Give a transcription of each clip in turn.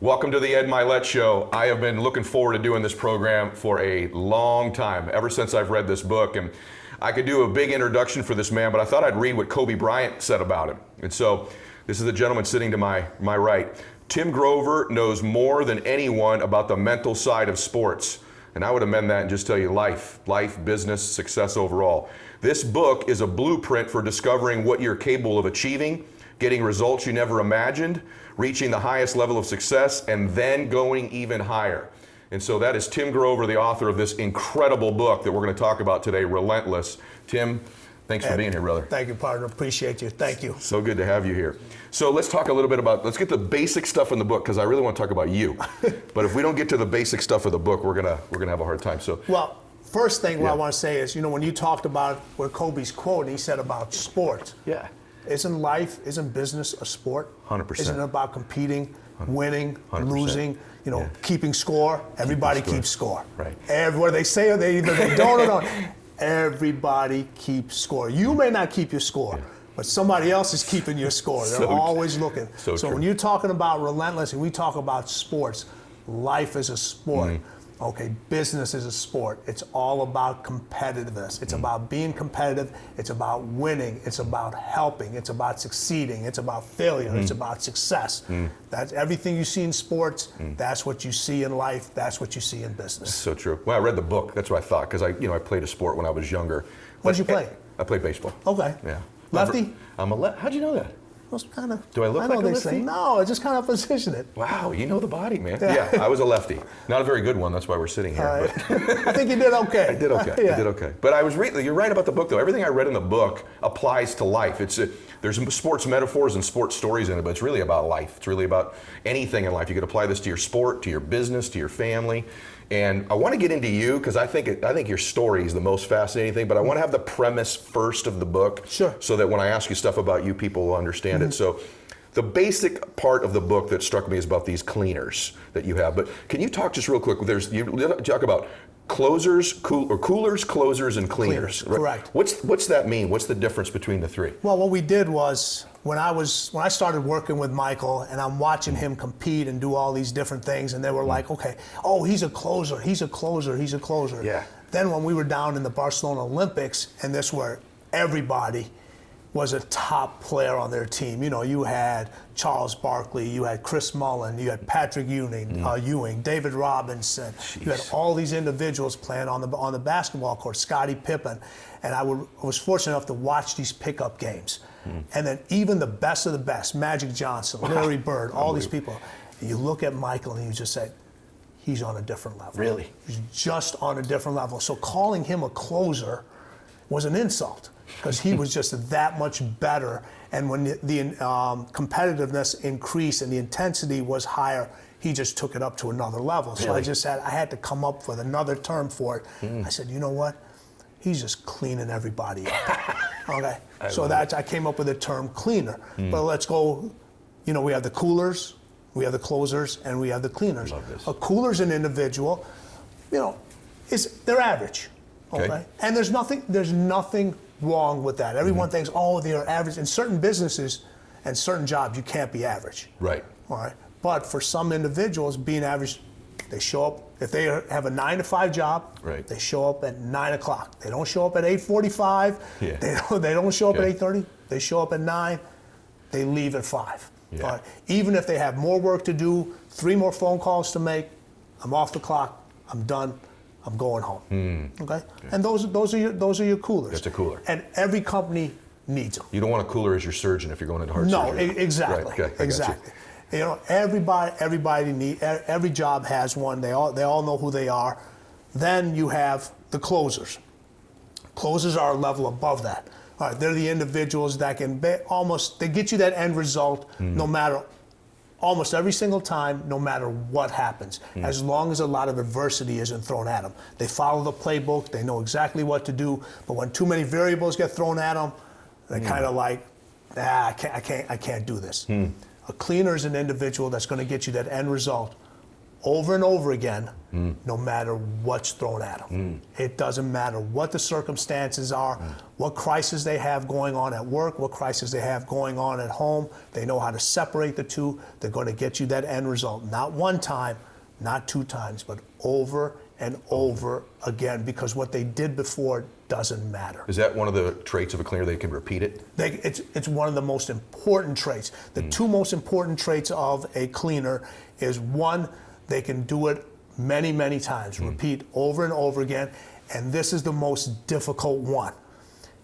Welcome to the Ed Mylett Show. I have been looking forward to doing this program for a long time, ever since I've read this book. And I could do a big introduction for this man, but I thought I'd read what Kobe Bryant said about him. And so this is the gentleman sitting to my right. Tim Grover knows more than anyone about the mental side of sports. And I would amend that and just tell you life, business, success overall. This book is a blueprint for discovering what you're capable of achieving, getting results you never imagined, reaching the highest level of success, and then going even higher. And so that is Tim Grover, the author of this incredible book that we're going to talk about today, Relentless. Tim, thanks for being here, brother. Thank you, partner. Appreciate you. Thank you. So good to have you here. So let's talk a little bit let's get the basic stuff in the book, because I really want to talk about you. But if we don't get to the basic stuff of the book, we're gonna have a hard time. So well, first thing what I want to say is, when you talked about where Kobe's quote, he said about sports. Yeah. Isn't business a sport? 100%. Isn't it about competing, winning, 100%. losing, keeping score? Everybody keeps score. Right. Whether they say or they don't or don't. Everybody keeps score. You may not keep your score, but somebody else is keeping your score. They're always looking. So when you're talking about Relentless and we talk about sports, life is a sport. Mm-hmm. Okay, business is a sport. It's all about competitiveness. It's about being competitive. It's about winning. It's about helping. It's about succeeding. It's about failure. It's about success. That's everything you see in sports. That's what you see in life. That's what you see in business. So true. Well, I read the book. That's what I thought, because I played a sport when I was younger. What did you play? I played baseball. Okay. Yeah. Lefty? I'm a left. How'd you know that? Do I look I like know a they say, lefty? no, I just kind of position it. Wow, you know the body, man. Yeah, I was a lefty. Not a very good one. That's why we're sitting here. I think you did okay. I did okay. Yeah. I did okay. But you're right about the book, though. Everything I read in the book applies to life. There's sports metaphors and sports stories in it, but it's really about life. It's really about anything in life. You could apply this to your sport, to your business, to your family. And I want to get into you, because I think your story is the most fascinating thing, but I want to have the premise first of the book. Sure. So that when I ask you stuff about you, people will understand it. So the basic part of the book that struck me is about these cleaners that you have. But can you talk just real quick? You talk about coolers, closers, and cleaners. Right? Correct. What's that mean? What's the difference between the three? Well, what we did was, when I started working with Michael and I'm watching him compete and do all these different things, and they were like, okay, he's a closer. Yeah. Then when we were down in the Barcelona Olympics, and this where everybody was a top player on their team. You had Charles Barkley, you had Chris Mullin, you had Patrick Ewing, David Robinson. Jeez. You had all these individuals playing on the basketball court, Scottie Pippen. And I was fortunate enough to watch these pickup games. And then even the best of the best, Magic Johnson, Larry Bird, all these people. And you look at Michael and you just say, he's on a different level. Really? He's just on a different level. So calling him a closer was an insult, because he was just that much better. And when the competitiveness increased and the intensity was higher, he just took it up to another level. So Really? I had to come up with another term for it. I said, you know what? He's just cleaning everybody up. Okay. I came up with the term cleaner. But let's go, we have the coolers, we have the closers, and we have the cleaners. Love this. A cooler's an individual, they're average. Okay. And there's nothing wrong with that. Everyone thinks, they're average. In certain businesses and certain jobs, you can't be average. Right. All right. But for some individuals, being average, they show up. If they have a 9-to-5 job, right, they show up at 9 o'clock. They don't show up at 8:45. Yeah. They don't show up at 8:30. They show up at 9. They leave at 5. Yeah. All right. Even if they have more work to do, 3 more phone calls to make, I'm off the clock. I'm done. I'm going home. Okay. And those are your coolers. That's a cooler. And every company needs them. You don't want a cooler as your surgeon if you're going into heart surgery. No, exactly. Right. Okay. Exactly. Every job has one. They all know who they are. Then you have the closers. Closers are a level above that. All right, they're the individuals that can they get you that end result no matter almost every single time, no matter what happens, as long as a lot of adversity isn't thrown at them. They follow the playbook, they know exactly what to do, but when too many variables get thrown at them, they're kind of like, I can't do this. A cleaner is an individual that's going to get you that end result over and over again, no matter what's thrown at them. It doesn't matter what the circumstances are, what crisis they have going on at work, what crisis they have going on at home. They know how to separate the two. They're going to get you that end result. Not one time, not two times, but over and over again, because what they did before doesn't matter. Is that one of the traits of a cleaner? They can repeat it? It's one of the most important traits. The two most important traits of a cleaner is, one, they can do it many, many times, repeat over and over again. And this is the most difficult one,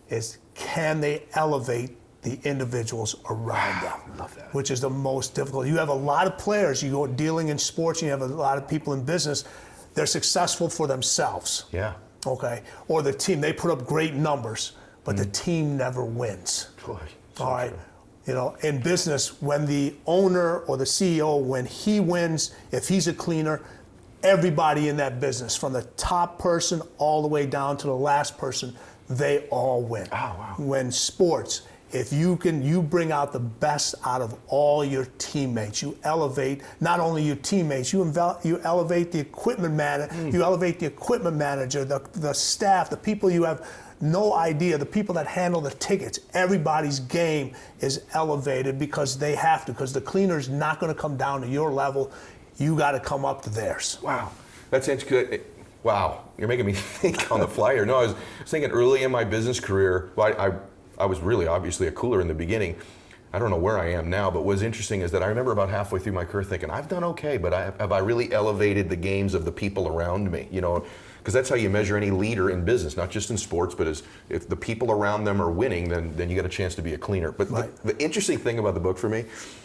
is can they elevate the individuals around them? Love that. Which is the most difficult. You have a lot of players, you go dealing in sports, you have a lot of people in business, they're successful for themselves. Yeah. Okay, or the team, they put up great numbers, but the team never wins. Boy, so All right. true. You know, in business, when the owner or the CEO, when he wins, if he's a cleaner, everybody in that business, from the top person all the way down to the last person, they all win. Oh, wow. When sports, if you bring out the best out of all your teammates. You elevate not only your teammates, you elevate the equipment you elevate the equipment manager, the staff, the people you have no idea, the people that handle the tickets. Everybody's game is elevated because they have to, because the cleaner's not going to come down to your level. You got to come up to theirs. Wow, that's good. Wow, you're making me think on the fly here. No, I was thinking early in my business career. Well, I was really obviously a cooler in the beginning. I don't know where I am now, but what's interesting is that I remember about halfway through my career thinking, I've done okay, but have I really elevated the games of the people around me? You know, because that's how you measure any leader in business, not just in sports, but if the people around them are winning, then you got a chance to be a cleaner. But right. the interesting thing about the book for me,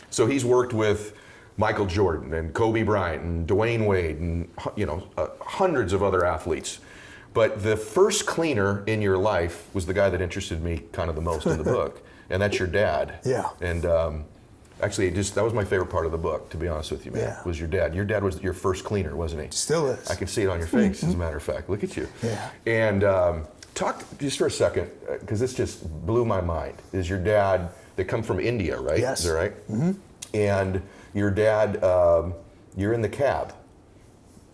so he's worked with Michael Jordan and Kobe Bryant and Dwyane Wade and hundreds of other athletes. But the first cleaner in your life was the guy that interested me kind of the most in the book, and that's your dad. Yeah. And actually, that was my favorite part of the book, to be honest with you, man. Yeah. Was your dad. Your dad was your first cleaner, wasn't he? Still is. I can see it on your face, as a matter of fact. Look at you. Yeah. And talk just for a second, because this just blew my mind. Is your dad, they come from India, right? Yes. Is that right? Mm-hmm. And your dad, you're in the cab.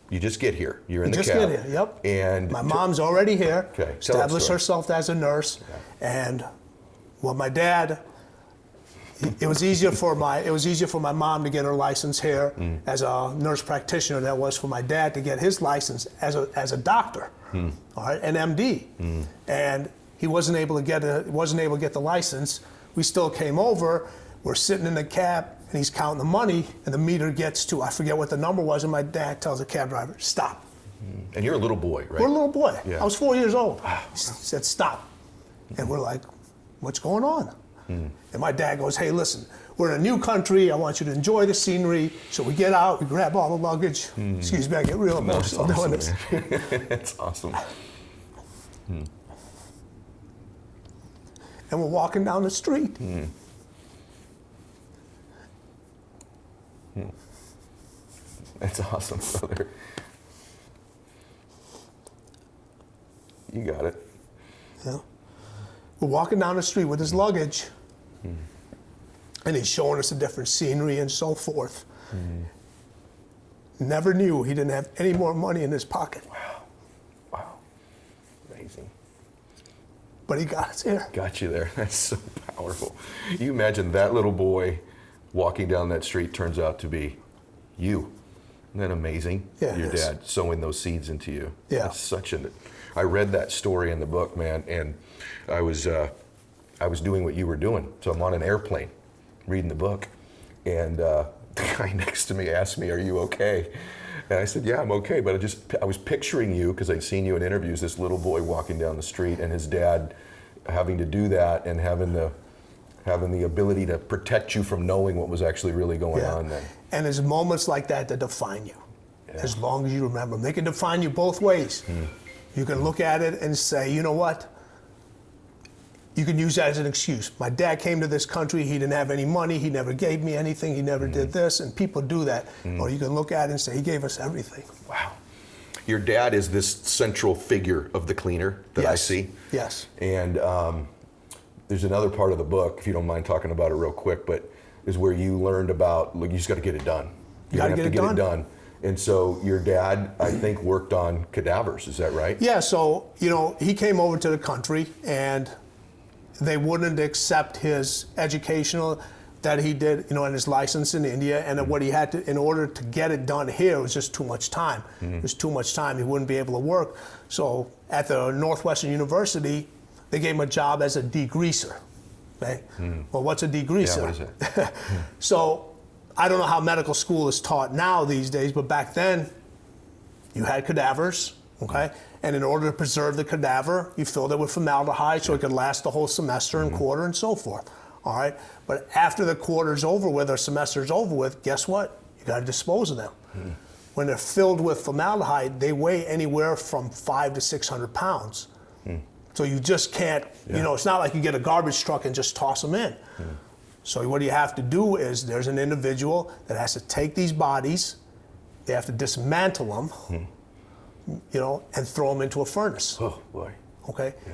You just get here. You're in the cab. Just get here, yep. And my mom's already here. Okay. Established herself as a nurse. Yeah. And well, my dad, it was easier for my mom to get her license here as a nurse practitioner than it was for my dad to get his license as a doctor, all right, an MD. And he wasn't able to get the license. We still came over. We're sitting in the cab, and he's counting the money, and the meter gets to, I forget what the number was, and my dad tells the cab driver, stop. And you're a little boy, right? We're a little boy. Yeah. I was 4 years old. He said, stop. And we're like, what's going on? And my dad goes, hey, listen, we're in a new country. I want you to enjoy the scenery. So we get out, we grab all the luggage. Excuse me, I get real emotional doing this. That's awesome. And we're walking down the street. That's awesome, brother. You got it. Yeah. We're walking down the street with his luggage, and he's showing us the different scenery and so forth. Never knew he didn't have any more money in his pocket. Wow. Amazing. But he got us here. Got you there. That's so powerful. You imagine that little boy walking down that street turns out to be you. Isn't that amazing? Yeah, Your it is. dad sowing those seeds into you. Yeah. That's I read that story in the book, man, and I was doing what you were doing. So I'm on an airplane reading the book, and the guy next to me asked me, are you okay? And I said, yeah, I'm okay, but I was picturing you, because I'd seen you in interviews, this little boy walking down the street and his dad having to do that and having the ability to protect you from knowing what was actually really going on then. And there's moments like that define you, as long as you remember them. They can define you both ways. You can look at it and say, you know what? you can use that as an excuse. My dad came to this country, he didn't have any money, he never gave me anything, he never did this, and people do that. Or you can look at it and say, he gave us everything. Wow. Your dad is this central figure of the cleaner that I see. Yes. And there's another part of the book, if you don't mind talking about it real quick, but is where you learned about, look, you just got to get it done. You got to get it done. And so your dad, I think, worked on cadavers, is that right? Yeah, so, he came over to the country and they wouldn't accept his educational that he did, and his license in India, and what he had to, in order to get it done here, it was just too much time. It was too much time, he wouldn't be able to work. So at the Northwestern University, they gave him a job as a degreaser. Okay? Well, what's a degreaser? Yeah, what is it? So I don't know how medical school is taught now these days, but back then, you had cadavers, okay? And in order to preserve the cadaver, you filled it with formaldehyde so it could last the whole semester and quarter and so forth. All right, but after the quarter's over with or semester's over with, guess what? You got to dispose of them. When they're filled with formaldehyde, they weigh anywhere from 500 to 600 pounds. So you just can't, it's not like you get a garbage truck and just toss them in. So what you have to do is there's an individual that has to take these bodies, they have to dismantle them, and throw them into a furnace. Oh, boy. Okay? Yeah.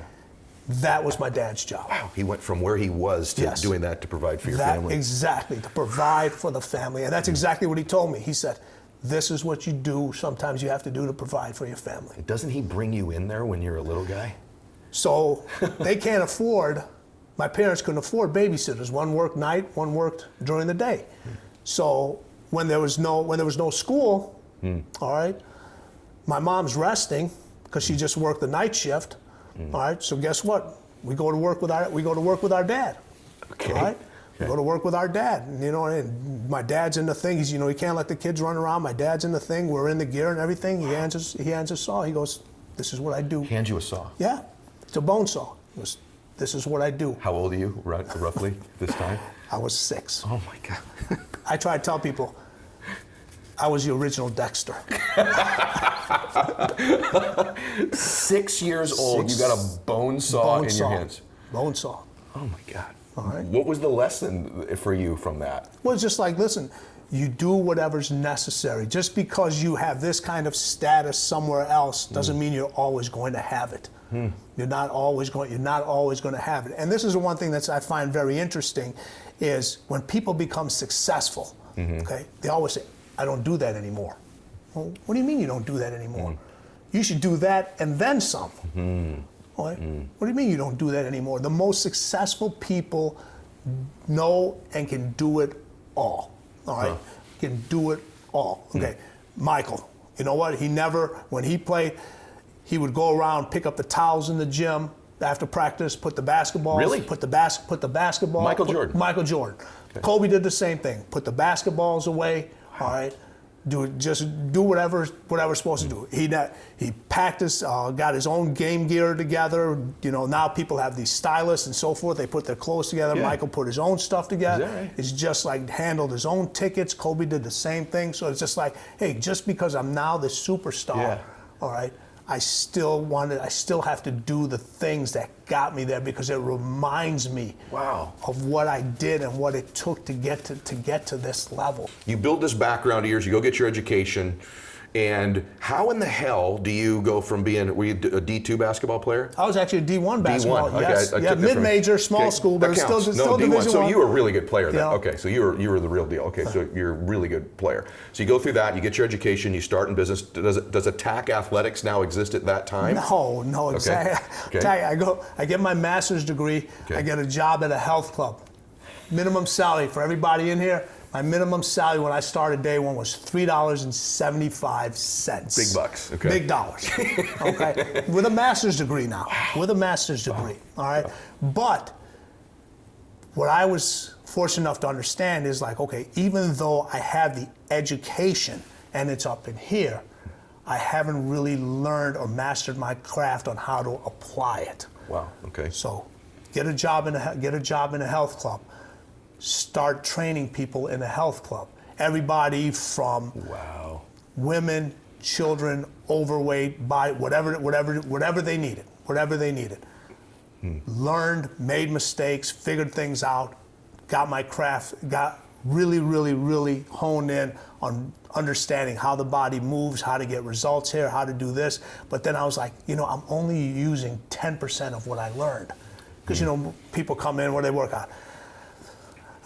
That was my dad's job. Wow, he went from where he was to doing that to provide for your family. Exactly, to provide for the family. And that's exactly what he told me. He said, this is what you do, sometimes you have to do to provide for your family. Doesn't he bring you in there when you're a little guy? So they can't afford, my parents couldn't afford babysitters. One worked night, one worked during the day. So when there was no school, all right, my mom's resting because she just worked the night shift. All right, so guess what? We go to work with our dad. Okay. All right? We go to work with our dad. And, and my dad's in the thing. He's, he can't let the kids run around. My dad's in the thing. We're in the gear and everything. He hands us a saw. He goes, this is what I do. Hands you a saw? Yeah. It's a bone saw. He goes, this is what I do. How old are you, roughly, this time? I was 6. Oh, my God. I try to tell people, I was the original Dexter. 6 years old, you got a bone saw in your hands. Bone saw. Oh my God. All right. What was the lesson for you from that? Well, it's just like, listen, you do whatever's necessary. Just because you have this kind of status somewhere else doesn't mean you're always going to have it. You're not always going to have it. And this is the one thing that I find very interesting is when people become successful, okay, they always say, I don't do that anymore. Well, what do you mean you don't do that anymore? You should do that and then some. Right? What do you mean you don't do that anymore? The most successful people know and can do it all. All right? Can do it all. Okay. Michael, you know what? When he played, he would go around, pick up the towels in the gym after practice, put the basketballs. Really? Put the basketball. Michael Jordan. Michael Jordan. Okay. Kobe did the same thing. Put the basketballs away. All right. Just do whatever's supposed to do. He practiced, got his own game gear together. Now people have these stylists and so forth. They put their clothes together. Yeah. Michael put his own stuff together. Is that right? It's just like handled his own tickets. Kobe did the same thing. So it's just like, hey, just because I'm now the superstar, all right, I still have to do the things that got me there because it reminds me of what I did and what it took to get to this level. You build this background of yours, you go get your education, and how in the hell do you go from were you a D2 basketball player? I was actually a D1 basketball. D1. Yes. Okay, yeah, mid-major, small school, but it's still D1. Division So I. you were a really good player then. Yeah. Okay, so you were the real deal. Okay, so you're a really good player. So you go through that, you get your education, you start in business. Does Attack Athletics now exist at that time? No, exactly. Okay. I get my master's degree. Okay. I get a job at a health club. Minimum salary for everybody in here. My minimum salary when I started day one was $3.75. Big bucks. Okay. Big dollars. Okay. With a master's degree now. With a master's degree. All right. But what I was fortunate enough to understand is like, okay, even though I have the education and it's up in here, I haven't really learned or mastered my craft on how to apply it. Wow. Okay. So, get a job in a health club. Start training people in a health club. Everybody from women, children, overweight, whatever they needed. learned, made mistakes, figured things out, got my craft, got really, really, really honed in on understanding how the body moves, how to get results here, how to do this. But then I was like, I'm only using 10% of what I learned. Because, people come in, what do they work on?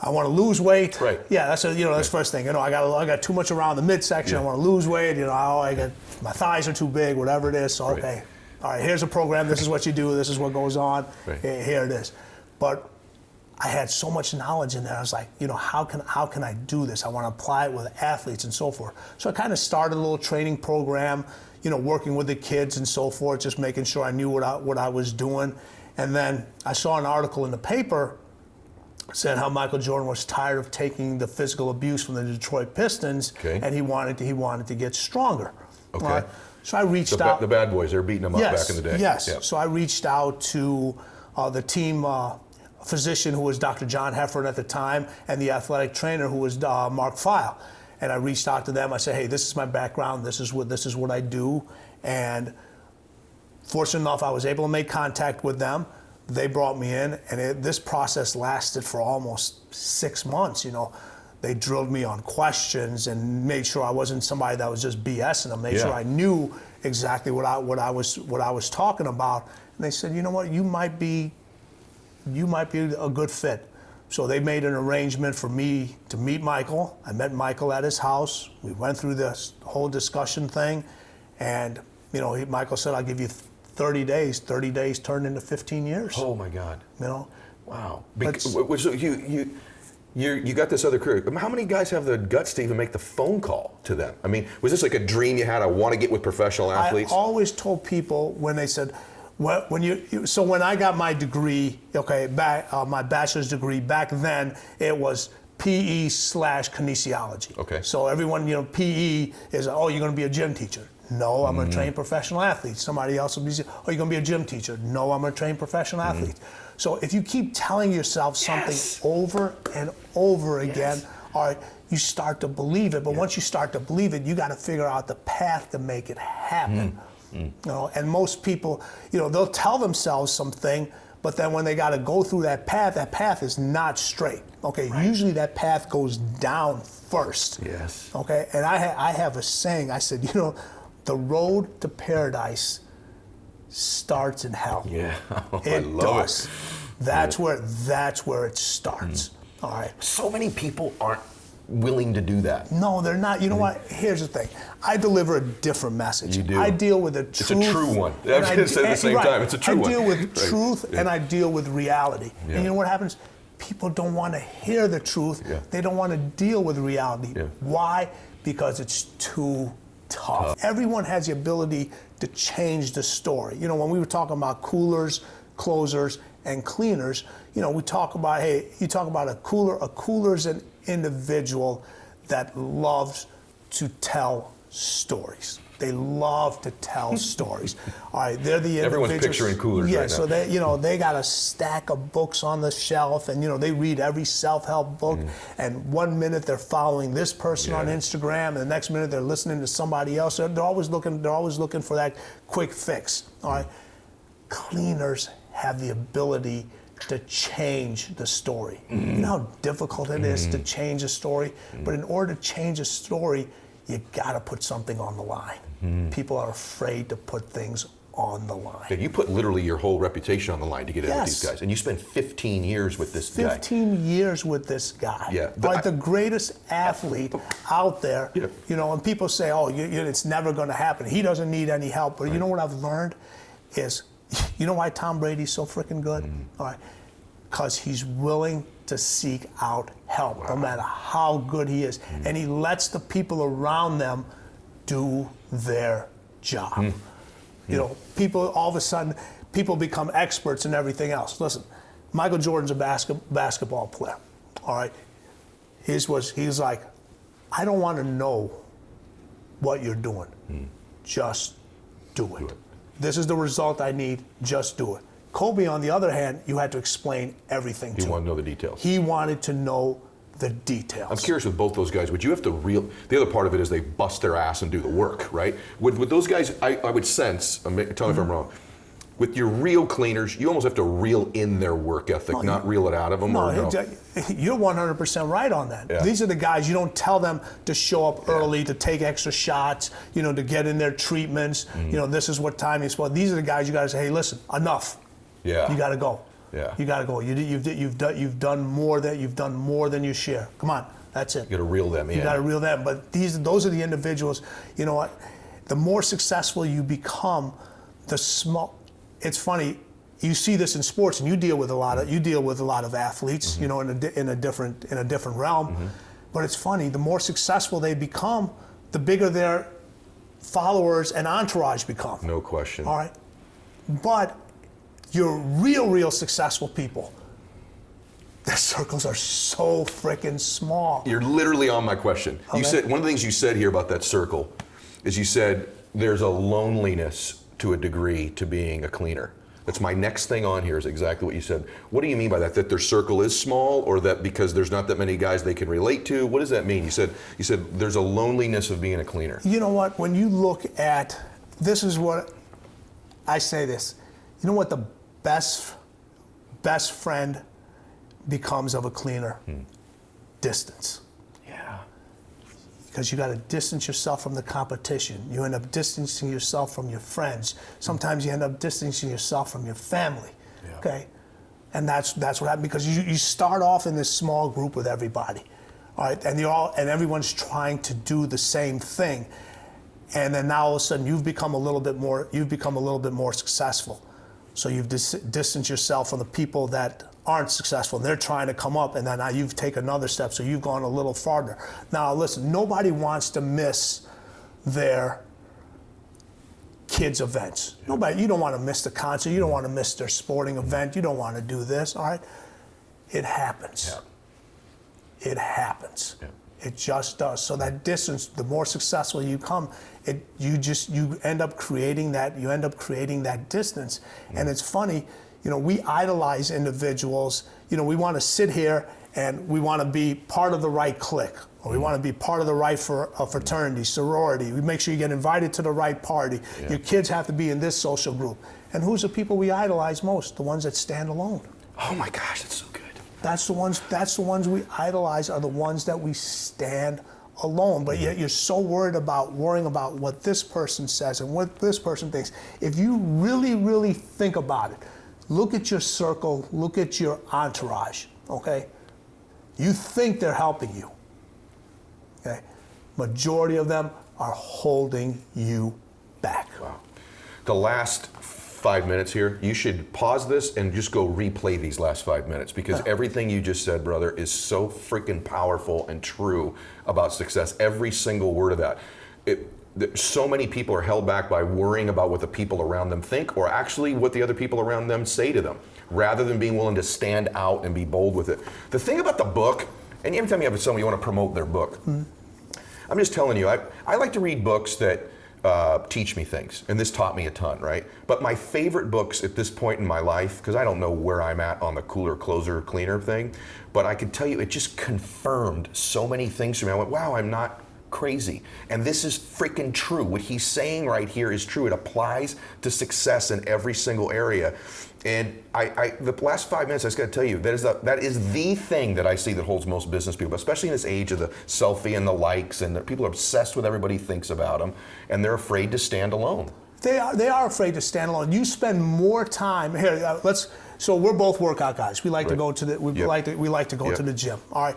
I want to lose weight. Right. Yeah, that's that's the first thing. I got too much around the midsection. I want to lose weight. I got my thighs are too big. Whatever it is. So okay, all right. Here's a program. This is what you do. This is what goes on. Right. Here it is. But I had so much knowledge in there. I was like, how can I do this? I want to apply it with athletes and so forth. So I kind of started a little training program. Working with the kids and so forth, just making sure I knew what I was doing. And then I saw an article in the paper said how Michael Jordan was tired of taking the physical abuse from the Detroit Pistons, and he wanted to get stronger. Okay. So I reached out. The bad boys, they were beating him up back in the day. Yes. Yep. So I reached out to the team physician, who was Dr. John Heffern at the time, and the athletic trainer, who was Mark Feil. And I reached out to them. I said, hey, this is my background. This is what I do. And fortunate enough, I was able to make contact with them. They brought me in, and this process lasted for almost 6 months. They drilled me on questions and made sure I wasn't somebody that was just BSing them. Made sure I knew exactly what I was talking about. And they said, you know what, you might be a good fit. So they made an arrangement for me to meet Michael. I met Michael at his house. We went through this whole discussion thing, and Michael said, I'll give you 30 days. 30 days turned into 15 years. Oh my God. Wow. So you got this other career. How many guys have the guts to even make the phone call to them? I mean, was this like a dream you had? I want to get with professional athletes. I always told people when they said, when I got my degree, my bachelor's degree, back then it was PE/kinesiology. Okay. So everyone, PE is, you're going to be a gym teacher. No, I'm going to train professional athletes. Somebody else will be, you're going to be a gym teacher. No, I'm going to train professional athletes. So if you keep telling yourself something over and over again, all right, you start to believe it. But once you start to believe it, you got to figure out the path to make it happen. And most people, they'll tell themselves something, but then when they got to go through that path is not straight. Okay, usually that path goes down first. Yes. Okay, and I have a saying. I said, the road to paradise starts in hell. Yeah, it I love does. it. That's where it starts. All right. So many people aren't willing to do that. No, they're not. You know what? Here's the thing. I deliver a different message. You do. I deal with the truth. It's a true one. I was going to say at the same time. It's a true one. I deal with truth and I deal with reality. Yeah. And you know what happens? People don't want to hear the truth. Yeah. They don't want to deal with reality. Yeah. Why? Because it's too tough. Everyone has the ability to change the story. When we were talking about coolers, closers, and cleaners, we talk about, you talk about a cooler's an individual that loves to tell stories. They love to tell stories. All right, they're the individuals. Everyone's picturing coolers right now. So they got a stack of books on the shelf, and they read every self-help book. And 1 minute they're following this person on Instagram, and the next minute they're listening to somebody else. They're always looking for that quick fix. All right, cleaners have the ability to change the story. You know how difficult it is to change a story? But in order to change a story, you gotta put something on the line. People are afraid to put things on the line. Yeah, you put literally your whole reputation on the line to get in with these guys. And you spent 15 years with this guy. 15 years with this guy. Yeah. Like the greatest athlete out there. Yeah. And people say, it's never gonna happen. He doesn't need any help. But you know what I've learned is, you know why Tom Brady's so freaking good? All right, because he's willing to seek out help, no matter how good he is. And he lets the people around them do their job. People, all of a sudden, people become experts in everything else. Listen, Michael Jordan's a basketball player, all right? He's like, I don't want to know what you're doing. Just do it. This is the result I need, just do it. Kobe, on the other hand, you had to explain everything to him. He wanted to know the details. He wanted to know the details. I'm curious with both those guys, would you have to the other part of it is they bust their ass and do the work, right? Would those guys, I would sense, tell me if I'm wrong, with your real cleaners, you almost have to reel in their work ethic, not reel it out of them. No, or no. You're 100% right on that. Yeah. These are the guys, you don't tell them to show up early, to take extra shots, to get in their treatments. This is what time is. Well, these are the guys you got to say, hey, listen, enough. Yeah. You got to go. Yeah. You got to go. You've done more than you share. Come on, that's it. You got to reel them in. You got to reel them. But those are the individuals. You know what? The more successful you become, it's funny. You see this in sports, and you deal with a lot of athletes. In a different realm. But it's funny. The more successful they become, the bigger their followers and entourage become. No question. All right. But your real successful people, their circles are so freaking small. You're literally on my question. Okay. You said one of the things you said here about that circle is you said there's a loneliness to a degree to being a cleaner. That's my next thing on here is exactly what you said. What do you mean by that? That their circle is small, or that because there's not that many guys they can relate to? What does that mean? You said there's a loneliness of being a cleaner. You know what? When you look at, this is what I say this. You know what the best friend becomes of a cleaner? Distance. Yeah. Because you got to distance yourself from the competition. You end up distancing yourself from your friends. Sometimes you end up distancing yourself from your family. Yeah. Okay, and that's what happens because you start off in this small group with everybody, all right, and everyone's trying to do the same thing, and then now all of a sudden you've become a little bit more successful. So you've distanced yourself from the people that aren't successful, and they're trying to come up, and then now you've taken another step, so you've gone a little farther. Now listen, nobody wants to miss their kids' events. Nobody, you don't want to miss the concert, you don't want to miss their sporting event, you don't want to do this, all right? It happens. Yeah. It happens. Yeah. It just does. So that distance, the more successful you come, you end up creating that distance. And it's funny, we idolize individuals. We want to sit here and we want to be part of the right clique, or we want to be part of the right fraternity, sorority. We make sure you get invited to the right party. Yeah. Your kids have to be in this social group. And who's the people we idolize most? The ones that stand alone. Oh my gosh, that's so good. That's the ones we idolize, are the ones that we stand alone. But yet you're so worrying about what this person says and what this person thinks. If you really think about it, look at your circle, look at your entourage, okay? You think they're helping you, okay? Majority of them are holding you back. Wow. The last 5 minutes here, you should pause this and just go replay these last 5 minutes, because everything you just said, brother, is so freaking powerful and true about success. Every single word of that. So many people are held back by worrying about what the people around them think, or actually what the other people around them say to them, rather than being willing to stand out and be bold with it. The thing about the book, and every time you have somebody you want to promote their book, I'm just telling you, I like to read books that teach me things, and this taught me a ton, right? But my favorite books at this point in my life, because I don't know where I'm at on the cooler, closer, cleaner thing, but I can tell you it just confirmed so many things for me. I went, wow, I'm not crazy. And this is freaking true. What he's saying right here is true. It applies to success in every single area. And the last 5 minutes, I just got to tell you, that is the thing that I see that holds most business people, especially in this age of the selfie and the likes, and people are obsessed with what everybody thinks about them, and they're afraid to stand alone. They are afraid to stand alone. You spend more time here. So we're both workout guys. We like to go to the we like to go to the gym. All right.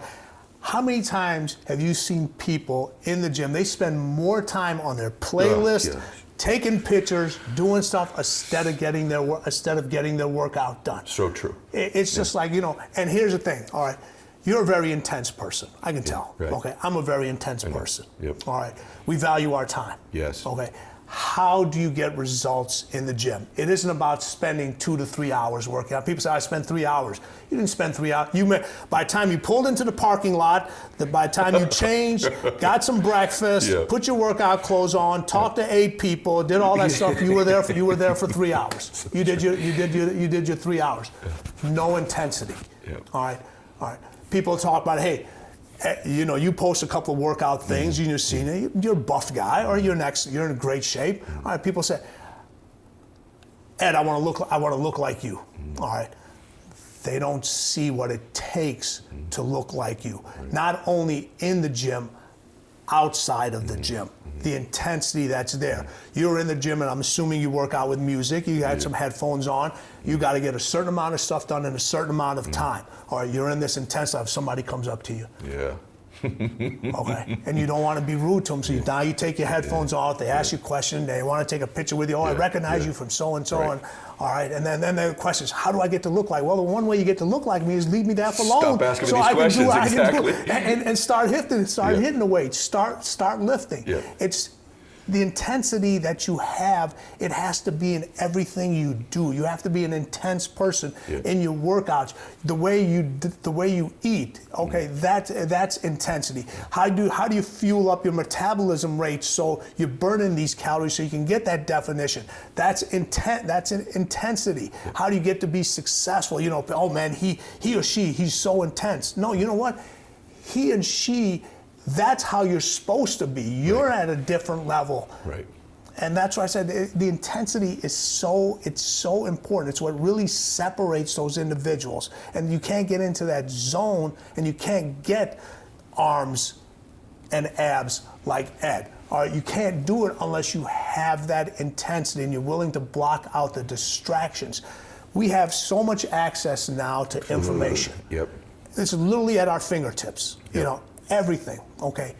How many times have you seen people in the gym? They spend more time on their playlist, taking pictures, doing stuff instead of getting their workout done. So true. It's just like, and here's the thing, all right, you're a very intense person, I can tell. Right. Okay, I'm a very intense person. Yep. All right, we value our time. Yes. Okay, how do you get results in the gym? It isn't about spending 2 to 3 hours working out. People say, I spent 3 hours. You didn't spend 3 hours. By the time you pulled into the parking lot, by the time you changed, got some breakfast, put your workout clothes on, talked to 8 people, did all that stuff, you were there for 3 hours. You did your 3 hours. No intensity. All right. People talk about, hey, you post a couple of workout things, you're seeing you're a buff guy, or you're in great shape. All right, people say, Ed, I want to look like you. All right. They don't see what it takes to look like you. Not only in the gym, outside of the gym. The intensity that's there. You're in the gym, and I'm assuming you work out with music. You had some headphones on. You got to get a certain amount of stuff done in a certain amount of time. All right, you're in this intense stuff. Somebody comes up to you. Yeah. Okay, and you don't want to be rude to them, so now you take your headphones off. They ask you a question. They want to take a picture with you. Oh, I recognize you from so and so, and all right. And then the question is, how do I get to look like? Well, the one way you get to look like me is leave me there for long. Stop asking me these questions. Exactly. And start hitting the weight. Start lifting. Yeah. It's the intensity that you have. It has to be in everything you do. You have to be an intense person in your workouts. The way you eat. Okay, that's intensity. How do you fuel up your metabolism rate so you're burning these calories so you can get that definition? That's intensity. How do you get to be successful? You know, oh man, he or she, he's so intense. No, you know what? He and she. That's how you're supposed to be. You're at a different level. Right. And that's why I said the intensity is so important. It's what really separates those individuals. And you can't get into that zone, and you can't get arms and abs like Ed. All right, you can't do it unless you have that intensity and you're willing to block out the distractions. We have so much access now to information. Yep. It's literally at our fingertips. You know, everything. Okay.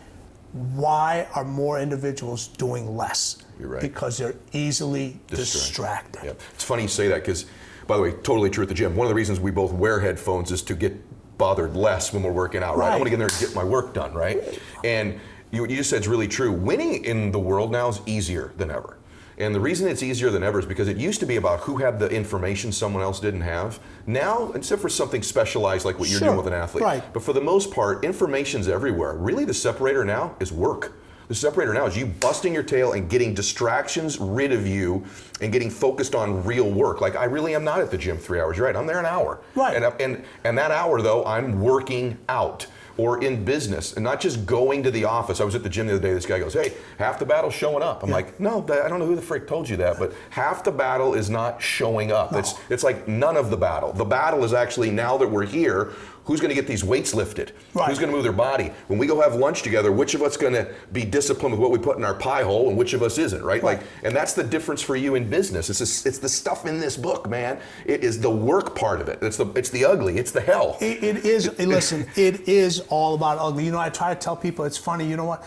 Why are more individuals doing less? You're right. Because they're easily distracted. Yeah. It's funny you say that because, by the way, totally true at the gym. One of the reasons we both wear headphones is to get bothered less when we're working out, right? I want to get in there and get my work done, right? And what you just said is really true. Winning in the world now is easier than ever. And the reason it's easier than ever is because it used to be about who had the information someone else didn't have. Now, except for something specialized like what you're doing with an athlete. Right. But for the most part, information's everywhere. Really, the separator now is work. The separator now is you busting your tail and getting distractions rid of you and getting focused on real work. Like, I really am not at the gym 3 hours. You're right, I'm there an hour. Right. And that hour, though, I'm working out. Or in business, and not just going to the office. I was at the gym the other day, this guy goes, hey, half the battle's showing up. I'm like, no, I don't know who the frick told you that, but half the battle is not showing up. No. It's like none of the battle. The battle is actually, now that we're here, who's going to get these weights lifted? Right. Who's going to move their body? When we go have lunch together, which of us going to be disciplined with what we put in our pie hole and which of us isn't, right? Like, and that's the difference for you in business. It's the stuff in this book, man. It is the work part of it. It's the ugly. It's the hell. It is, listen, it is all about ugly. You know, I try to tell people, it's funny, you know what?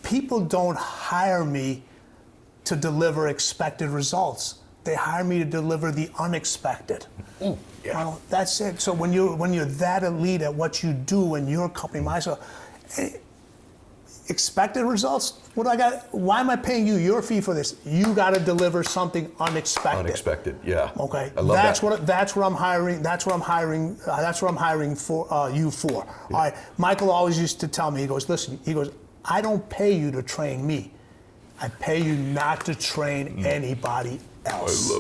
People don't hire me to deliver expected results. They hire me to deliver the unexpected. Yeah. Well, that's it. So when you're that elite at what you do in your company, expected results? What do I got? Why am I paying you your fee for this? You got to deliver something unexpected. Unexpected, yeah. Okay. I love that. That's what I'm hiring. That's what I'm hiring for you for. Yeah. All right. Michael always used to tell me. He goes, listen. He goes, I don't pay you to train me. I pay you not to train anybody else.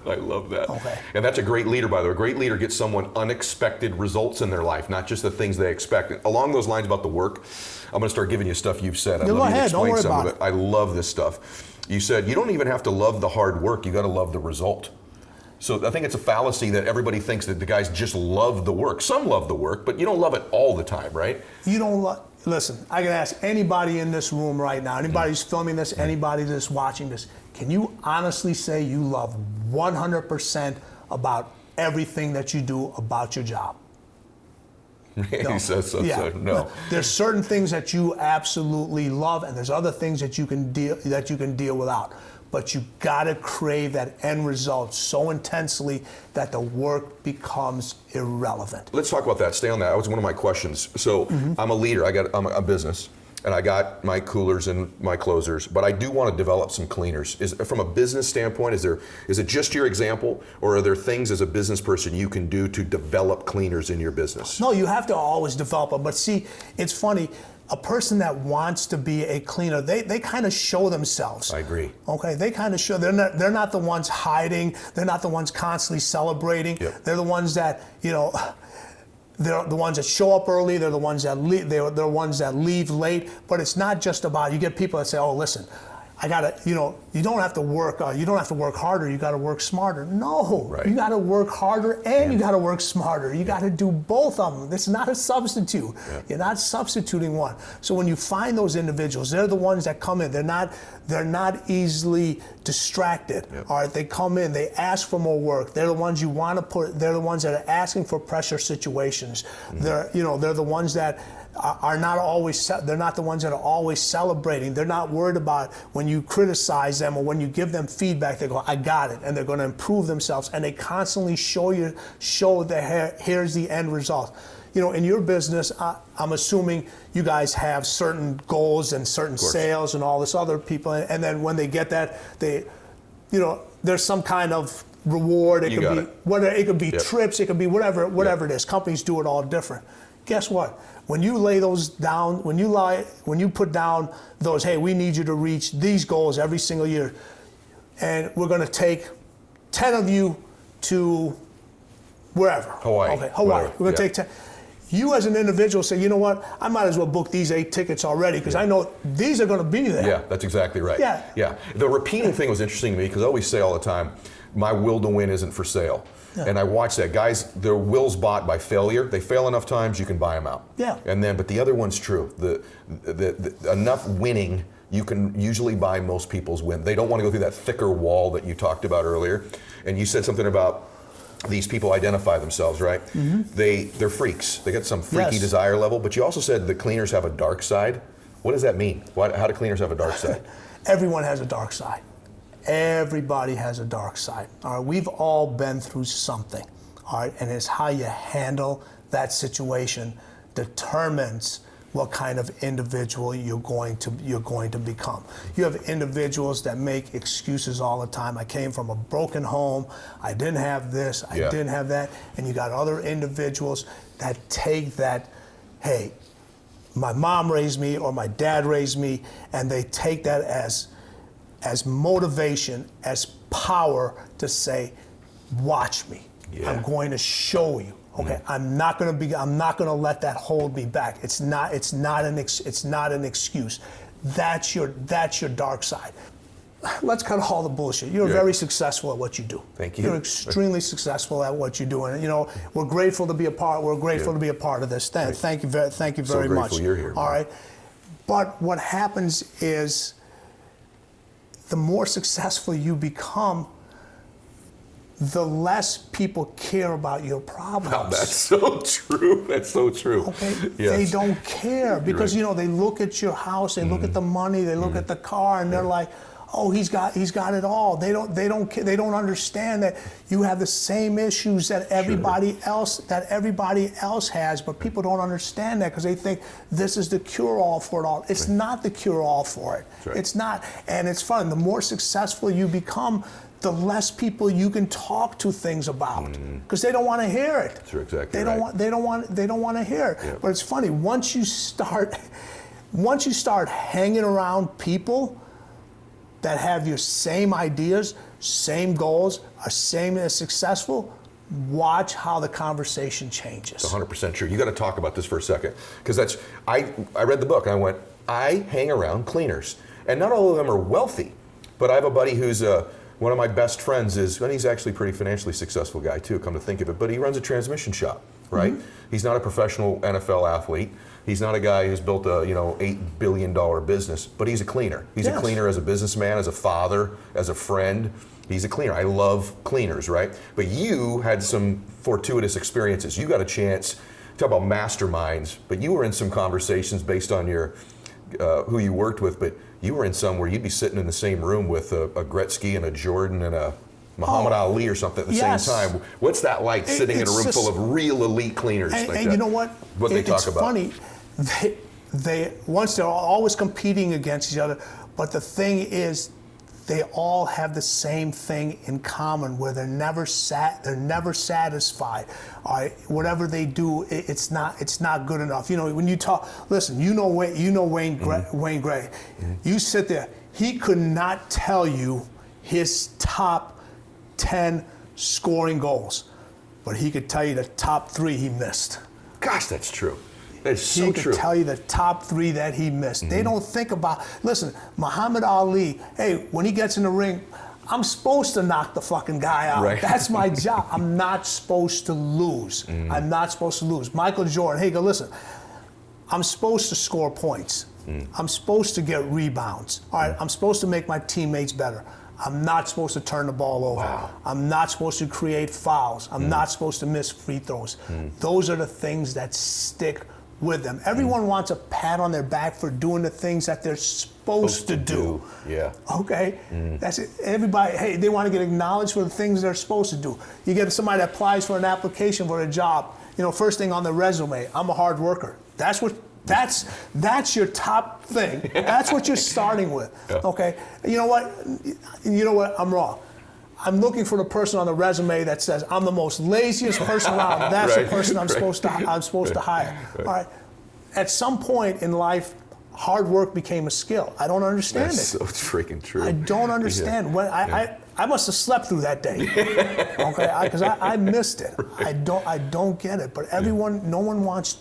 I love that. Okay. And that's a great leader, by the way. A great leader gets someone unexpected results in their life, not just the things they expect. And along those lines about the work, I'm going to start giving you stuff you've said. Go ahead. Don't worry about it. I love this stuff. You said you don't even have to love the hard work. You got to love the result. So I think it's a fallacy that everybody thinks that the guys just love the work. Some love the work, but you don't love it all the time, right? You don't love. Listen, I can ask anybody in this room right now, anybody who's filming this, anybody that's watching this, can you honestly say you love 100% about everything that you do about your job? No. He says so. Yeah. So no. There's certain things that you absolutely love, and there's other things that you can deal without. But you gotta crave that end result so intensely that the work becomes irrelevant. Let's talk about that. Stay on that. That was one of my questions. So I'm a leader. I'm a business, and I got my coolers and my closers, but I do want to develop some cleaners. From a business standpoint, is it just your example, or are there things as a business person you can do to develop cleaners in your business? No, you have to always develop them. But see, it's funny. A person that wants to be a cleaner, they kind of show themselves. I agree. Okay, they kind of show. They're not the ones hiding. They're not the ones constantly celebrating. Yep. They're the ones that, you know, they're the ones that show up early. They're the ones that leave. They're the ones that leave late. But it's not just about. You get people that say, "Oh, listen, I gotta, you don't have to work harder. You gotta work smarter. No, Right. you gotta work harder and you gotta work smarter. You gotta do both of them. It's not a substitute. Yeah. You're not substituting one. So when you find those individuals, they're the ones that come in. They're not easily distracted. Yep. All right, they come in. They ask for more work. They're the ones you want to put. They're the ones that are asking for pressure situations. They're the ones that are not always, they're not the ones that are always celebrating. They're not worried about when you criticize them or when you give them feedback, they go, I got it, and they're going to improve themselves, and they constantly show that here's the end result. In your business, I'm assuming you guys have certain goals and certain sales and all this other people, and then when they get that, there's some kind of reward. It could be trips, it could be whatever it is. Companies do it all different. Guess what? When you lay those down, when you put down those, hey, we need you to reach these goals every single year, and we're going to take 10 of you to wherever. Hawaii. Okay, Hawaii. Whatever. We're going to take 10. You as an individual say, you know what? I might as well book these 8 tickets already because I know these are going to be there. Yeah, that's exactly right. Yeah. The repeating thing was interesting to me because I always say all the time, my will to win isn't for sale. Yeah. And I watch that. Guys, their will's bought by failure. They fail enough times, you can buy them out. Yeah. But the other one's true. The enough winning, you can usually buy most people's win. They don't want to go through that thicker wall that you talked about earlier. And you said something about these people identify themselves, right? Mm-hmm. They're freaks. They got some freaky desire level. But you also said the cleaners have a dark side. What does that mean? How do cleaners have a dark side? Everyone has a dark side. Everybody has a dark side. All right, we've all been through something. All right, and it's how you handle that situation determines what kind of individual you're going to become. You have individuals that make excuses all the time. I came from a broken home. I didn't have this. I didn't have that. And you got other individuals that take that, hey, my mom raised me or my dad raised me, and they take that as motivation, as power to say, watch me. Yeah. I'm going to show you. Okay, I'm not going to let that hold me back. It's not an excuse. That's your dark side. Let's cut all the bullshit. You're very successful at what you do. Thank you. You're extremely successful at what you do, and we're grateful to be a part. We're grateful to be a part of this. Thank you very so much. Grateful you're here. All right, but what happens is, the more successful you become, the less people care about your problems. Wow, that's so true. That's so true. Okay, yes. They don't care because right. They look at your house, they look at the money, they look at the car, and they're like, oh, he's got it all. They don't understand that you have the same issues that everybody else has, but people don't understand that because they think this is the cure-all for it all. It's not the cure-all for it. Right. It's not, and it's fun. The more successful you become, the less people you can talk to things about because they don't want to hear it. That's exactly They don't want to hear it. Yep. But it's funny, once you start hanging around people that have your same ideas, same goals, are same as successful, watch how the conversation changes. It's 100% true. You got to talk about this for a second because I read the book and I went, I hang around cleaners, and not all of them are wealthy, but I have a buddy who's one of my best friends and he's actually a pretty financially successful guy too, come to think of it, but he runs a transmission shop, right? Mm-hmm. He's not a professional NFL athlete. He's not a guy who's built a $8 billion business, but he's a cleaner. He's a cleaner as a businessman, as a father, as a friend. He's a cleaner. I love cleaners, right? But you had some fortuitous experiences. You got a chance, talk about masterminds, but you were in some conversations based on your who you worked with, but you were in some where you'd be sitting in the same room with a Gretzky and a Jordan and a Muhammad Ali or something at the same time. What's that like, sitting in a room full of real elite cleaners? And you know what? What they talk about. It's funny. They're always competing against each other, but the thing is, they all have the same thing in common, where they're never satisfied. All right, whatever they do, it's not good enough. When you talk, listen, Wayne Gray. Mm-hmm. You sit there. He could not tell you his top 10 scoring goals, but he could tell you the top 3 he missed. Gosh, that's true. That's so he true. could tell you the top 3 that he missed. They don't think about, listen, Muhammad Ali, hey, when he gets in the ring, I'm supposed to knock the fucking guy out. Right. That's my job. I'm not supposed to lose. I'm not supposed to lose. Michael Jordan, hey, go listen. I'm supposed to score points. I'm supposed to get rebounds. All right, I'm supposed to make my teammates better. I'm not supposed to turn the ball over. Wow. I'm not supposed to create fouls. I'm not supposed to miss free throws. Those are the things that stick with them. Everyone wants a pat on their back for doing the things that they're supposed to do. Yeah. Okay? That's it. Everybody, hey, they want to get acknowledged for the things they're supposed to do. You get somebody that applies for an application for a job, first thing on the resume, I'm a hard worker. That's your top thing. That's what you're starting with. Yeah. Okay? You know what? I'm wrong. I'm looking for the person on the resume that says I'm the most laziest person around. That's Right. the person I'm supposed to hire. Right. All right. At some point in life, hard work became a skill. I don't understand That's it. so freaking true. I don't understand. When I must have slept through that day. Okay, because I missed it. Right. I don't get it. But everyone, no one wants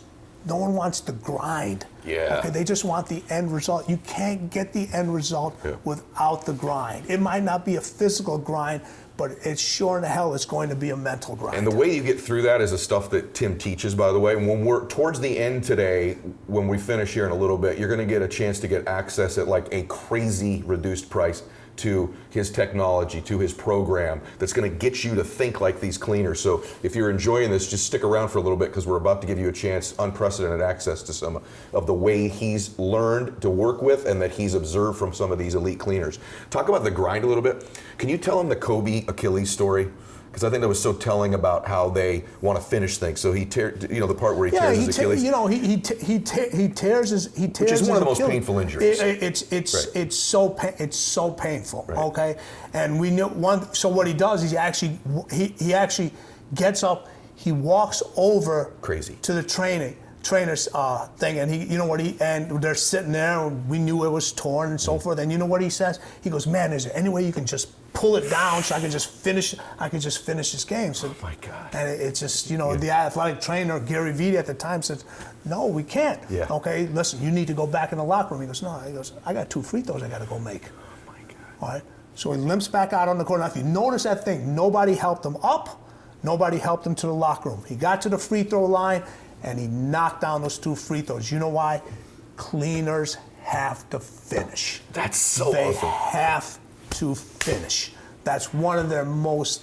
the grind. Yeah. Okay, they just want the end result. You can't get the end result without the grind. It might not be a physical grind, but it's sure in the hell it's going to be a mental grind. And the way you get through that is the stuff that Tim teaches, by the way. And when we're towards the end today, when we finish here in a little bit, you're going to get a chance to get access at like a crazy reduced price to his technology, to his program that's going to get you to think like these cleaners. So if you're enjoying this, just stick around for a little bit because we're about to give you a chance, unprecedented access to some of the way he's learned to work with and that he's observed from some of these elite cleaners. Talk about the grind a little bit. Can you tell him the Kobe Achilles story? Because I think that was so telling about how they want to finish things. So the part where he tears his Achilles. He tears his Achilles. Which is one of the most painful injuries. It's so painful. Right. Okay, and we knew one. So what he does is he actually gets up. He walks over to the trainer's thing, and and they're sitting there, and we knew it was torn and so forth. And you know what he says? He goes, "Man, is there any way you can just pull it down so I can just finish this game?" So, oh my God. And it's just, the athletic trainer, Gary Vee at the time said, "No, we can't." Yeah. Okay, listen, you need to go back in the locker room. He goes, "No," he goes, "I got 2 free throws I got to go make." Oh my God. All right. So he limps back out on the court. Now, if you notice that thing, nobody helped him up. Nobody helped him to the locker room. He got to the free throw line, and he knocked down those 2 free throws. You know why? Cleaners have to finish. That's so They awesome. have to finish. That's one of their most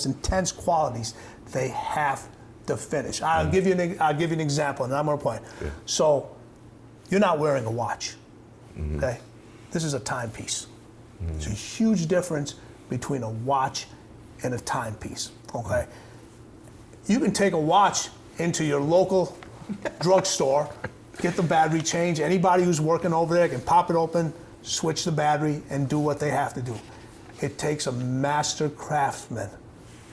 intense qualities. They have to finish. I'll give you an example, and I'm going to point. Yeah. So, you're not wearing a watch. Okay, this is a timepiece. There's a huge difference between a watch and a timepiece. Okay, you can take a watch into your local drugstore, get the battery changed. Anybody who's working over there can pop it open, switch the battery, and do what they have to do. It takes a master craftsman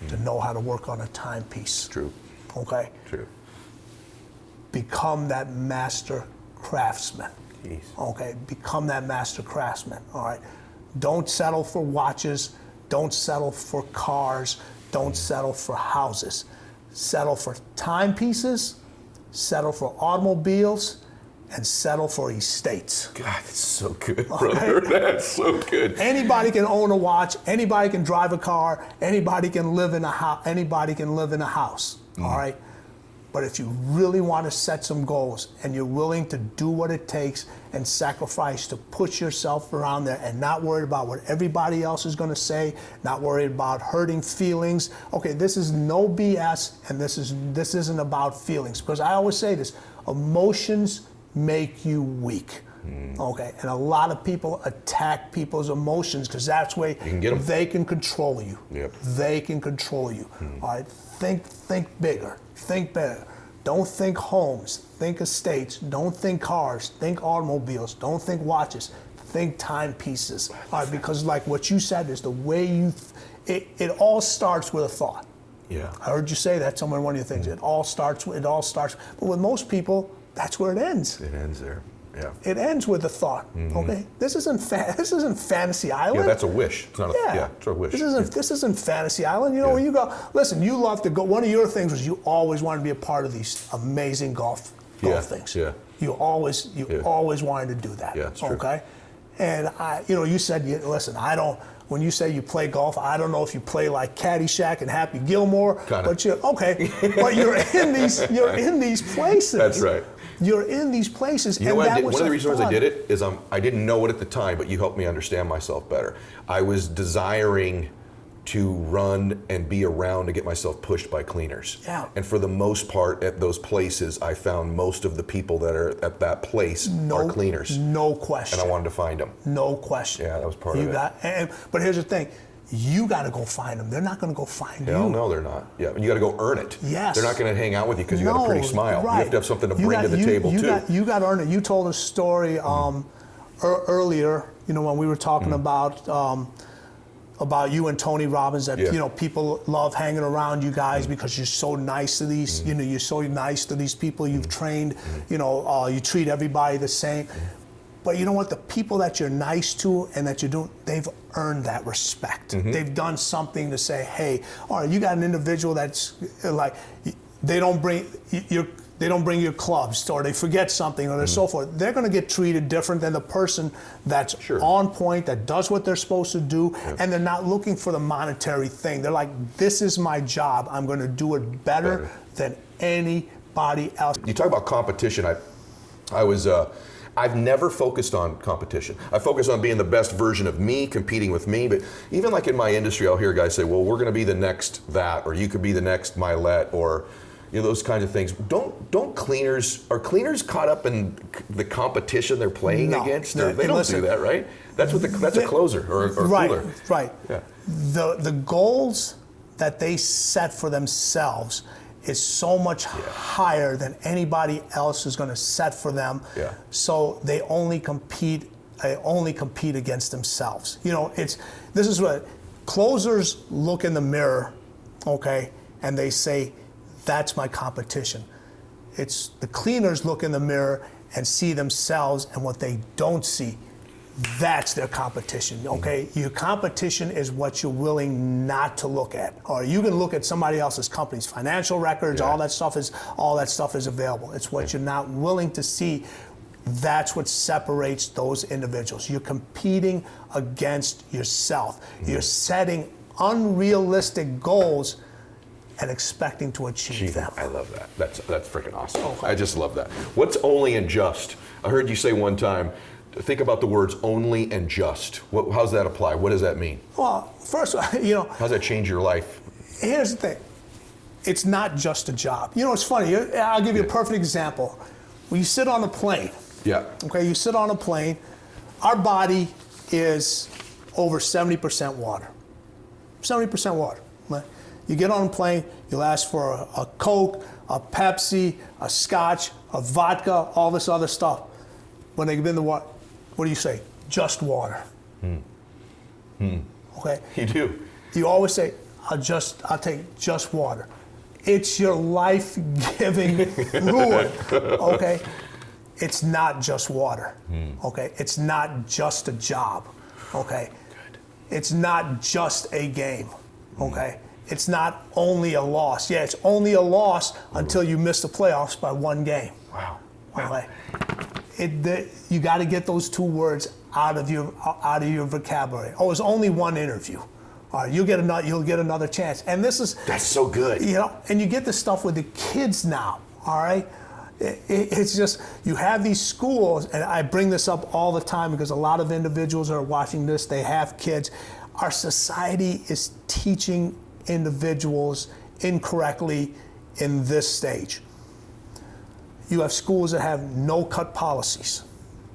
to know how to work on a timepiece. True. Okay? True. Become that master craftsman. Jeez. Okay? Become that master craftsman. All right? Don't settle for watches. Don't settle for cars. Don't settle for houses. Settle for timepieces. Settle for automobiles. And settle for estates. God, that's so good, brother. Okay. That's so good. Anybody can own a watch. Anybody can drive a car. Anybody can live in a house. Anybody can live in a house. All right. But if you really want to set some goals and you're willing to do what it takes and sacrifice to put yourself around there and not worried about what everybody else is going to say, not worried about hurting feelings. Okay, this is no BS, and this isn't about feelings, because I always say this: emotions make you weak. Okay, and a lot of people attack people's emotions because that's where they can control you. Yep. They can control you. All right, think bigger. Think better. Don't think homes. Think estates. Don't think cars. Think automobiles. Don't think watches. Think timepieces. All right, because like what you said is the way it all starts with a thought. Yeah. I heard you say that somewhere in one of your things. It all starts. But with most people, that's where it ends. It ends there. Yeah. It ends with a thought. Okay, this isn't Fantasy Island. Yeah, that's a wish. It's not it's a wish. This isn't Fantasy Island. When you go, listen. You love to go. One of your things was you always wanted to be a part of these amazing golf golf things. Yeah. You always wanted to do that. Yeah, it's true. Okay. And you said, listen, when you say you play golf, I don't know if you play like Caddyshack and Happy Gilmore, Kinda. but you're in these places. That's right. You're in these places. You know what I did? One of the reasons fun. I did it is I didn't know it at the time, but you helped me understand myself better. I was desiring to run and be around to get myself pushed by cleaners. Yeah. And for the most part, at those places, I found most of the people that are at that place are cleaners. No question. And I wanted to find them. No question. Yeah, that was part of it. But here's the thing. You got to go find them. They're not going to go find Hell you. no, they're not. Yeah, and you got to go earn it. Yes. They're not going to hang out with you because you got a pretty smile. Right. You have to have something to bring to the table too. You got to earn it. You told a story earlier, when we were talking about you and Tony Robbins, that people love hanging around you guys because you're so nice to these, you're so nice to these people you've trained, you treat everybody the same. But you know what? The people that you're nice to and that you're doing, they've earned that respect. They've done something to say, hey, all right, you got an individual that's like, they don't bring your clubs, or they forget something, or so forth. They're going to get treated different than the person that's on point, that does what they're supposed to do, and they're not looking for the monetary thing. They're like, this is my job. I'm going to do it better than anybody else. You talk about competition. I've never focused on competition. I focus on being the best version of me, competing with me. But even like in my industry, I'll hear guys say, well, we're going to be the next that, or you could be the next Mylett, or those kinds of things. Are cleaners caught up in the competition they're playing against? They don't do that, right? That's a closer or cooler. Right. Yeah. The goals that they set for themselves is so much higher than anybody else is going to set for them. Yeah. So they only compete against themselves. This is what closers look in the mirror, okay, and they say, that's my competition. It's the cleaners look in the mirror and see themselves, and what they don't see, that's their competition, okay? Your competition is what you're willing not to look at. Or you can look at somebody else's company's financial records, all that stuff is available. It's what you're not willing to see. That's what separates those individuals. You're competing against yourself. You're setting unrealistic goals and expecting to achieve them. I love that. That's freaking awesome. Okay. I just love that. What's only and just? I heard you say one time, think about the words only and just. How's that apply? What does that mean? Well, first, How does that change your life? Here's the thing. It's not just a job. It's funny. I'll give you a perfect example. When you sit on a plane, okay, you sit on a plane, our body is over 70% water. 70% water. Right? You get on a plane, you'll ask for a Coke, a Pepsi, a Scotch, a vodka, all this other stuff. When they get in the water, what do you say? Just water. Okay? You do. You always say, I'll take just water. It's your life-giving fluid, okay? It's not just water, okay? It's not just a job, okay? Good. It's not just a game, okay? It's not only a loss. Yeah, it's only a loss until you miss the playoffs by one game. Wow. Okay? You got to get those two words out of your vocabulary. Oh, it's only one interview. All right, you'll get another chance. And that's so good. And you get this stuff with the kids now. All right, it's just you have these schools, and I bring this up all the time because a lot of individuals are watching this. They have kids. Our society is teaching individuals incorrectly in this stage. You have schools that have no cut policies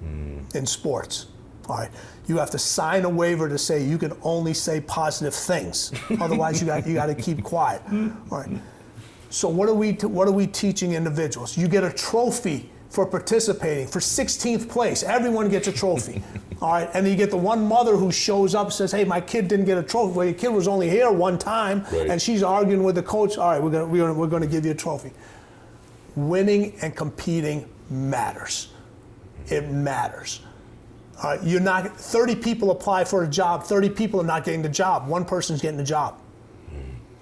in sports. All right, you have to sign a waiver to say you can only say positive things. Otherwise, you got to keep quiet. All right. So what are we teaching individuals? You get a trophy for participating for 16th place. Everyone gets a trophy. All right, and then you get the one mother who shows up and says, "Hey, my kid didn't get a trophy. Well, your kid was only here one time," and she's arguing with the coach. All right, we're going to give you a trophy. Winning and competing matters. It matters. You're not 30 people apply for a job. 30 people are not getting the job. One person's getting the job.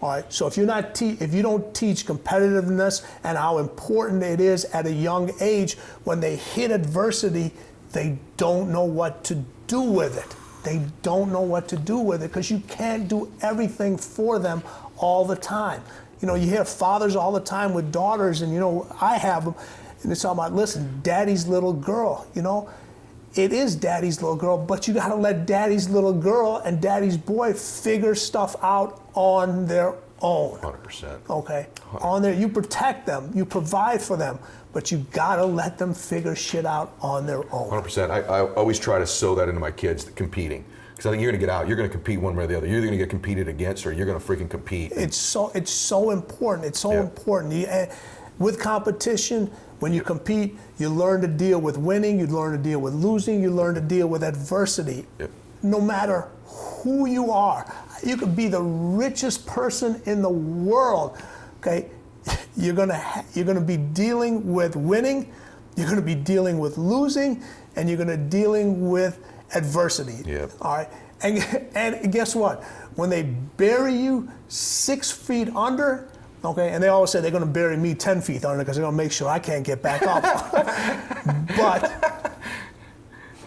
All right. So if you don't teach competitiveness and how important it is at a young age, when they hit adversity, they don't know what to do with it. They don't know what to do with it because you can't do everything for them all the time. You know, you hear fathers all the time with daughters, and, you know, I have them, and it's all about, listen, daddy's little girl, you know. It is daddy's little girl, but you got to let daddy's little girl and daddy's boy figure stuff out on their own. 100%. Okay? 100%. On there, you protect them, you provide for them, but you got to let them figure shit out on their own. 100%. I always try to sow that into my kids, competing. Because I think you're going to get out. You're going to compete one way or the other. You're either going to get competed against or you're going to freaking compete. It's so important. It's so important. With competition, when you compete, you learn to deal with winning, you learn to deal with losing, you learn to deal with adversity. Yep. No matter who you are. You could be the richest person in the world, okay? You're gonna be dealing with winning, you're gonna be dealing with losing, and you're gonna be dealing with adversity. Yep. All right. And guess what? When they bury you 6 feet under, okay, and they always say they're going to bury me 10 feet under because they're going to make sure I can't get back up. But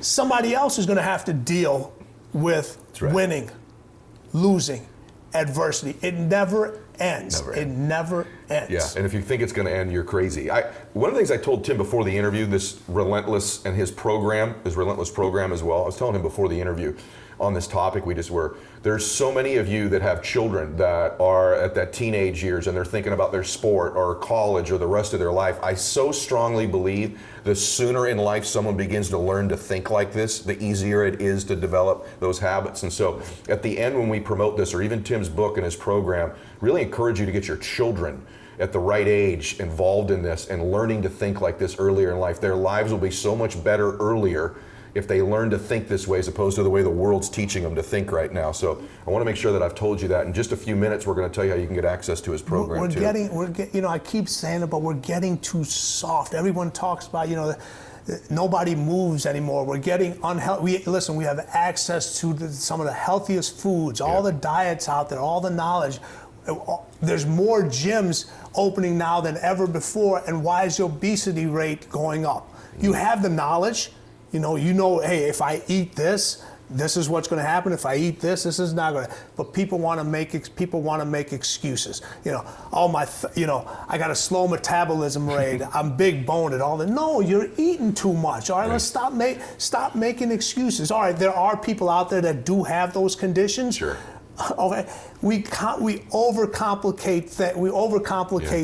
somebody else is going to have to deal with winning, losing, adversity. It never ends. It never ends. Yeah, and if you think it's going to end, you're crazy. One of the things I told Tim before the interview, this Relentless and his Relentless program as well, I was telling him before the interview on this topic there's so many of you that have children that are at that teenage years and they're thinking about their sport or college or the rest of their life. I so strongly believe the sooner in life someone begins to learn to think like this, the easier it is to develop those habits. And so at the end when we promote this, or even Tim's book and his program, really encourage you to get your children at the right age involved in this and learning to think like this earlier in life. Their lives will be so much better earlier if they learn to think this way as opposed to the way the world's teaching them to think right now. So I want to make sure that I've told you that. In just a few minutes, we're going to tell you how you can get access to his program I keep saying it, but we're getting too soft. Everyone talks about, nobody moves anymore. We're getting unhealthy. We have access to some of the healthiest foods, all the diets out there, all the knowledge. There's more gyms opening now than ever before, and why is the obesity rate going up? You have the knowledge. You know, hey, if I eat this, this is what's going to happen. If I eat this, this is not going to. But people want to make excuses. I got a slow metabolism rate. I'm big boned and all that. No, you're eating too much. All right, let's stop making excuses. All right, there are people out there that do have those conditions. Sure. Okay, we overcomplicate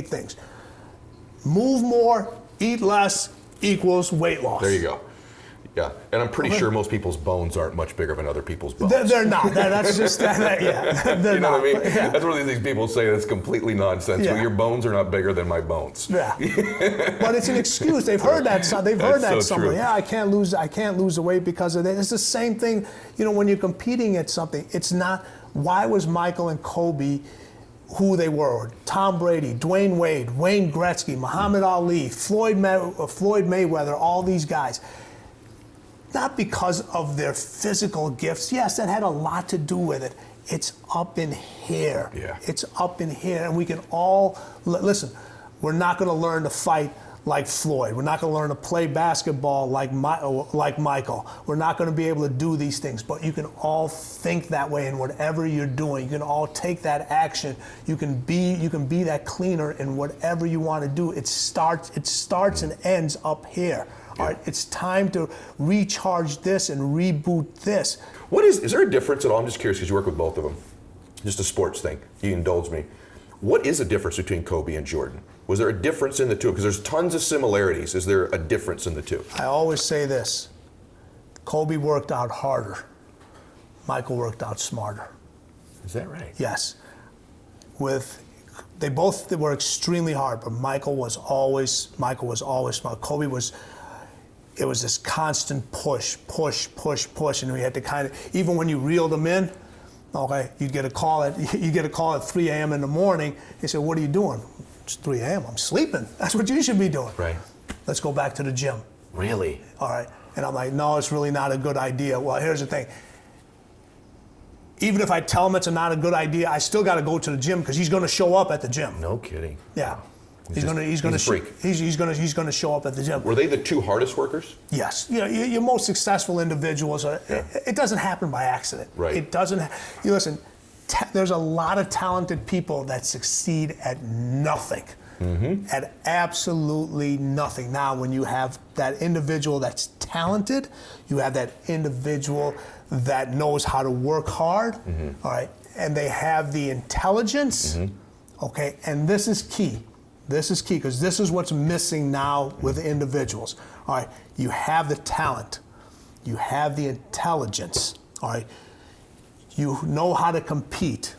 things. Move more, eat less equals weight loss. There you go. Yeah, and I'm pretty sure most people's bones aren't much bigger than other people's bones. They're not. That's just yeah. They're you know not. what I mean? Yeah. That's what these people say. That's completely nonsense. Yeah. Well, your bones are not bigger than my bones. Yeah, but it's an excuse. They've heard that. They've heard that somewhere. Yeah, I can't lose the weight because of that. It's the same thing. When you're competing at something, it's not. Why was Michael and Kobe who they were? Tom Brady, Dwyane Wade, Wayne Gretzky, Muhammad Ali, Floyd Mayweather, all these guys. Not because of their physical gifts. Yes, that had a lot to do with it. It's up in here. Yeah. It's up in here, and we can all listen. We're not going to learn to fight like Floyd. We're not going to learn to play basketball like Michael. We're not going to be able to do these things, but you can all think that way in whatever you're doing. You can all take that action. You can be that cleaner in whatever you want to do. It starts and ends up here. All right, it's time to recharge this and reboot this. Is there a difference at all? I'm just curious because you work with both of them. Just a sports thing. You indulge me. What is the difference between Kobe and Jordan? Was there a difference in the two? Because there's tons of similarities. Is there a difference in the two? I always say this. Kobe worked out harder. Michael worked out smarter. Is that right? Yes. They both were extremely hard, but Michael was always smart. Kobe was. It was this constant push, and we had to kind of, even when you reeled them in, okay, you'd get a call at 3 a.m. in the morning. They said, "What are you doing?" It's 3 a.m. I'm sleeping. That's what you should be doing. Right. Let's go back to the gym. Really? All right. And I'm like, no, it's really not a good idea. Well, here's the thing. even if I tell him it's not a good idea, I still got to go to the gym because he's going to show up at the gym. No kidding. Yeah. He's a freak. He's going to show up at the gym. Were they the two hardest workers? Yes. You know, your most successful individuals are. Yeah. It doesn't happen by accident. Right. It doesn't. You listen. There's a lot of talented people that succeed at nothing. Mm-hmm. At absolutely nothing. Now, when you have that individual that's talented, you have that individual that knows how to work hard. Mm-hmm. All right, and they have the intelligence. Mm-hmm. Okay, and this is key. This is key because this is what's missing now with individuals. All right, you have the talent, you have the intelligence. All right, you know how to compete.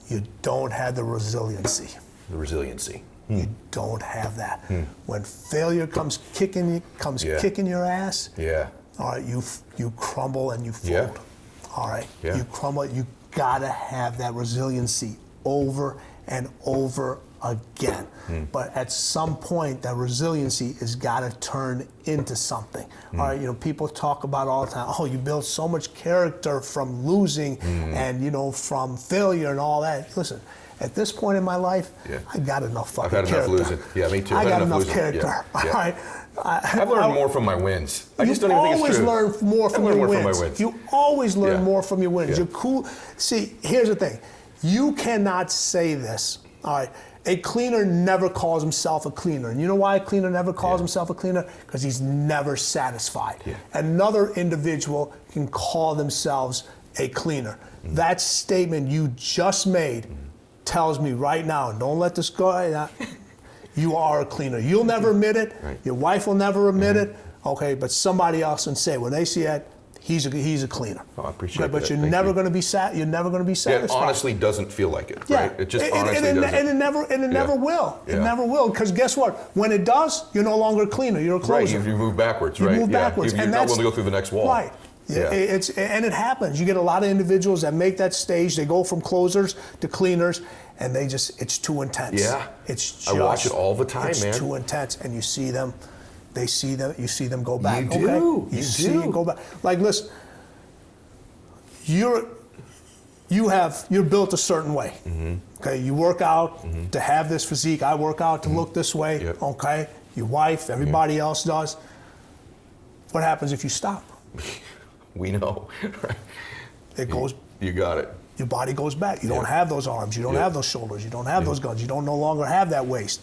You don't have the resiliency. The resiliency. You don't have that. When failure comes kicking your ass. Yeah. All right, you crumble and you fold. Yeah. All right, yeah. You crumble. You gotta have that resiliency over and over again. But at some point, that resiliency has got to turn into something. All right, you know, people talk about all the time, oh, you build so much character from losing and, you know, from failure and all that. Listen, at this point in my life, I got enough fucking character. I've had enough losing. Yeah, me too. I got enough character. Yeah. Yeah. All right. I've learned more from my wins. I just don't even think it's true. You always learn more from your wins. You always learn more from your wins. Yeah. You're cool. See, here's the thing. You cannot say this. All right. A cleaner never calls himself a cleaner. And you know why a cleaner never calls himself a cleaner? Because he's never satisfied. Yeah. Another individual can call themselves a cleaner. That statement you just made tells me right now, and don't let this go, you are a cleaner. You'll never admit it. Right. Your wife will never admit it. Okay, but somebody else can say, when they see it, he's a cleaner. Oh, I appreciate that. But you're never going to be you're never going to be satisfied. It honestly doesn't feel like it, right? It just honestly doesn't. And it never will. It never will. Because guess what? When it does, you're no longer a cleaner. You're a closer. Right. You move backwards. Right. You move backwards. You're not willing to go through the next wall. Right. Yeah. And it happens. You get a lot of individuals that make that stage. They go from closers to cleaners, and it's too intense. Yeah. It's just, I watch it all the time, man. It's too intense, and you see them. You see them go back. You do. Okay? You see it go back. Like, listen. You're built a certain way. Mm-hmm. Okay, you work out to have this physique. I work out to look this way. Yep. Okay, your wife, everybody else does. What happens if you stop? We know. It goes. You got it. Your body goes back. You don't have those arms. You don't have those shoulders. You don't have those guns. You don't no longer have that waist.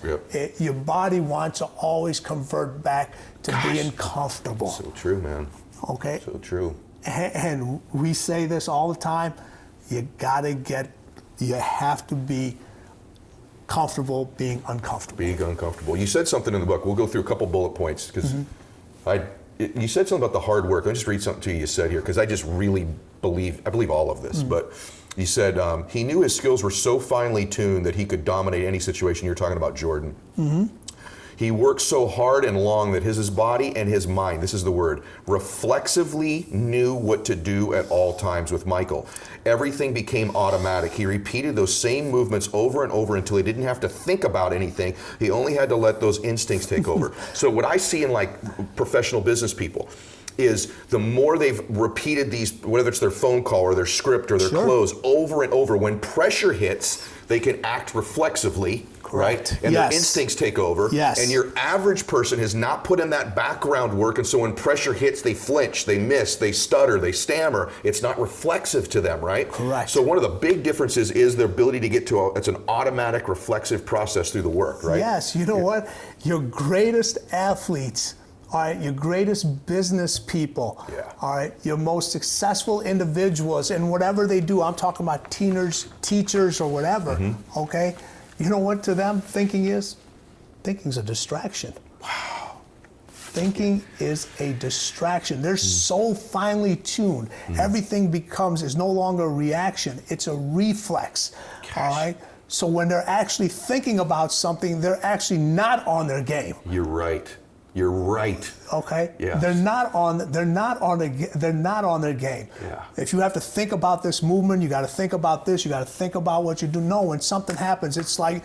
Your body wants to always convert back to being comfortable. So true, man. Okay. So true. And we say this all the time, you have to be comfortable being uncomfortable. Being uncomfortable. You said something in the book. We'll go through a couple bullet points because you said something about the hard work. Let me just read something to you said here because I just really believe all of this. But you said he knew his skills were so finely tuned that he could dominate any situation. You're talking about Jordan. Mm-hmm. He worked so hard and long that his body and his mind, this is the word, reflexively knew what to do at all times with Michael. Everything became automatic. He repeated those same movements over and over until he didn't have to think about anything. He only had to let those instincts take over. So what I see in like professional business people is the more they've repeated these, whether it's their phone call or their script or their close over and over, when pressure hits, they can act reflexively. Right? And their instincts take over. Yes. And your average person has not put in that background work, and so when pressure hits, they flinch, they miss, they stutter, they stammer. It's not reflexive to them, right? Correct. So one of the big differences is their ability to get to it's an automatic reflexive process through the work, right? Yes, you know what? Your greatest athletes, all right, your greatest business people, all right, your most successful individuals in whatever they do, I'm talking about teachers or whatever, okay? You know what to them thinking is? Thinking's a distraction. Wow. Thinking is a distraction. They're so finely tuned. Everything is no longer a reaction. It's a reflex. Gosh. All right? So when they're actually thinking about something, they're actually not on their game. You're right. You're right. Okay. Yeah. They're not on their game. Yeah. If you have to think about this movement, you got to think about this. You got to think about what you do. No, when something happens, it's like.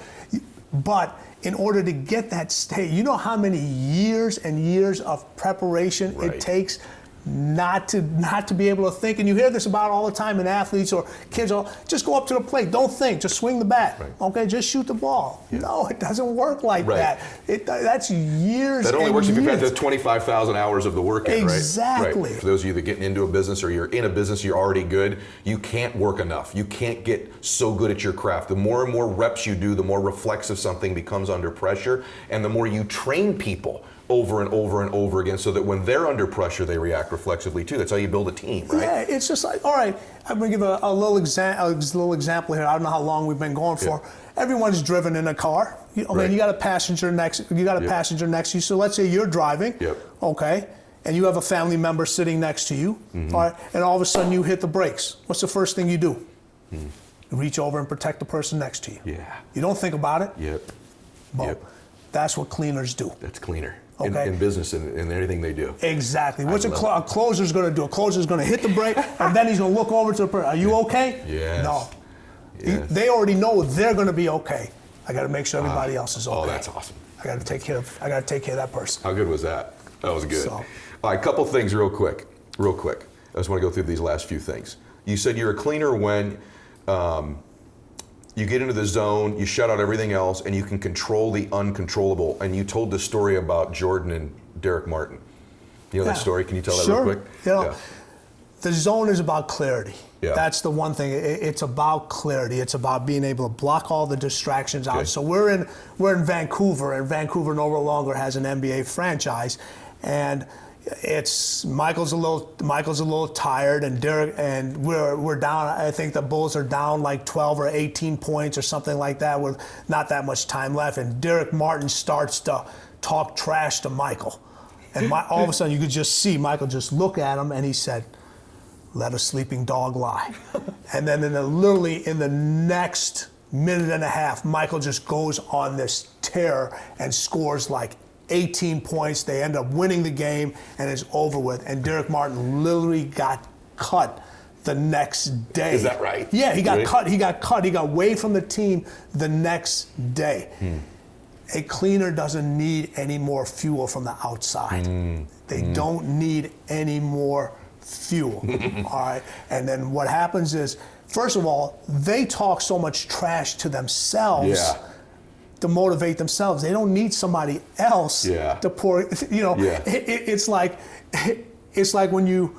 But in order to get that state, you know how many years and years of preparation it takes not to be able to think. And you hear this about all the time in athletes or kids. Just go up to the plate. Don't think. Just swing the bat. Right. Okay, just shoot the ball. Yeah. No, it doesn't work like that. That's years. That only and works if you've had years. the 25,000 hours of the work in, right? Exactly. Right. For those of you that getting into a business or you're in a business, you're already good. You can't work enough. You can't get so good at your craft. The more and more reps you do, the more reflexive something becomes under pressure, and the more you train people over and over and over again, so that when they're under pressure, they react reflexively too. That's how you build a team, right? Yeah, it's just like, all right, I'm gonna give a little example here. I don't know how long we've been going for. Everyone's driven in a car. Okay, you got a passenger next. Passenger next to you. So let's say you're driving. Okay, and you have a family member sitting next to you. All right, and all of a sudden you hit the brakes. What's the first thing you do? You reach over and protect the person next to you. Yeah. You don't think about it. Boom. That's what cleaners do. That's cleaner. Okay. In business and in anything they do. Exactly. What's a closer's going to do? A closer's going to hit the brake, and then he's going to look over to the person. Are you okay? Yes. No. Yes. They already know they're going to be okay. I got to make sure everybody else is okay. Oh, that's awesome. I got to take care of that person. How good was that? That was good. So. All right, couple things real quick. I just want to go through these last few things. You said you're a cleaner when you get into the zone, you shut out everything else, and you can control the uncontrollable. And you told the story about Jordan and Derek Martin. You know that story? Can you tell that real quick? The zone is about clarity. That's the one thing. It's about clarity. It's about being able to block all the distractions out. So we're in Vancouver, and Vancouver no longer has an NBA franchise, and Michael's a little tired, and Derek and we're down. I think the Bulls are down like 12 or 18 points or something like that with not that much time left. And Derek Martin starts to talk trash to Michael, and all of a sudden you could just see Michael just look at him, and he said, "Let a sleeping dog lie." And then literally in the next minute and a half, Michael just goes on this tear and scores like 18 points. They end up winning the game, and it's over with. And Derek Martin literally got cut the next day. Is that right? Yeah, he got cut. He got waived from the team the next day. A cleaner doesn't need any more fuel from the outside. They don't need any more fuel. All right. And then what happens is, first of all, they talk so much trash to themselves. To motivate themselves. They don't need somebody else to pour. It's like when you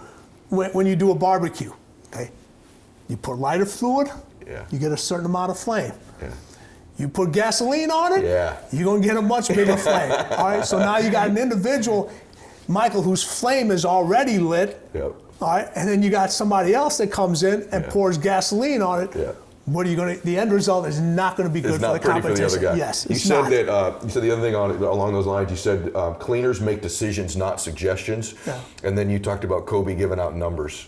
do a barbecue. Okay, you put lighter fluid, you get a certain amount of flame. You put gasoline on it, you're gonna get a much bigger flame. All right, so now you got an individual, Michael, whose flame is already lit. All right, and then you got somebody else that comes in and pours gasoline on it. What are you going to? The end result is not going to be good for the competition. For the other guy. Yes, you said that. You said the other thing along those lines. You said cleaners make decisions, not suggestions. And then you talked about Kobe giving out numbers.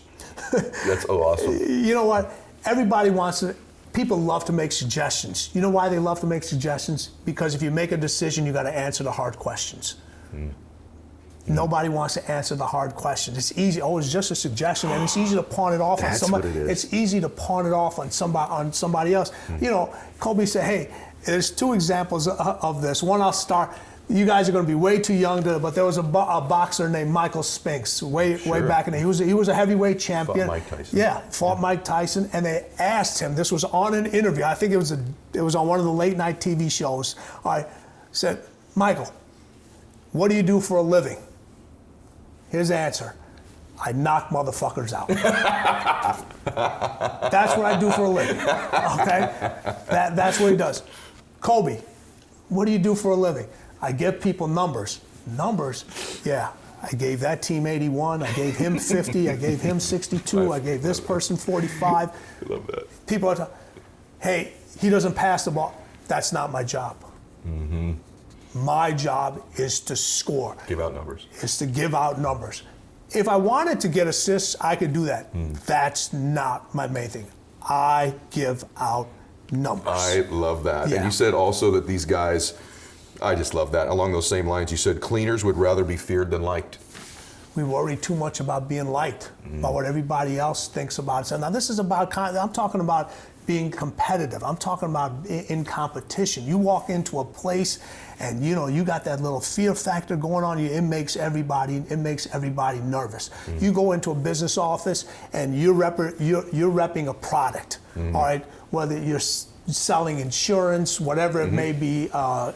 That's awesome. You know what? Everybody wants to. People love to make suggestions. You know why they love to make suggestions? Because if you make a decision, you got to answer the hard questions. Nobody wants to answer the hard questions. It's easy. Oh, it's just a suggestion, and it's easy to pawn it off on somebody. What it is. It's easy to pawn it off on somebody else. You know, Kobe said, "Hey, there's two examples of this. One, I'll start. You guys are going to be way too young but there was a boxer named Michael Spinks way back in the day. He was a heavyweight champion. Fought Mike Tyson. Fought Mike Tyson, and they asked him. This was on an interview. I think it was on one of the late night TV shows. I said, "Michael, what do you do for a living?" His answer: "I knock motherfuckers out." That's what I do for a living. Okay, that's what he does. Kobe, what do you do for a living? I give people numbers. Numbers? Yeah. I gave that team 81. I gave him 50. I gave him 62. I gave this person 45. I love that. People are hey, he doesn't pass the ball. That's not my job. My job is to score. Give out numbers. Is to give out numbers. If I wanted to get assists, I could do that. That's not my main thing. I give out numbers. I love that. And you said also that these guys, I just love that. Along those same lines, you said cleaners would rather be feared than liked. We worry too much about being liked, about what everybody else thinks about us. And now this is about, I'm talking about being competitive. I'm talking about in competition. You walk into a place and you got that little fear factor going on. It makes everybody nervous. You go into a business office and you're repping a product, all right? Whether you're selling insurance, whatever it may be, all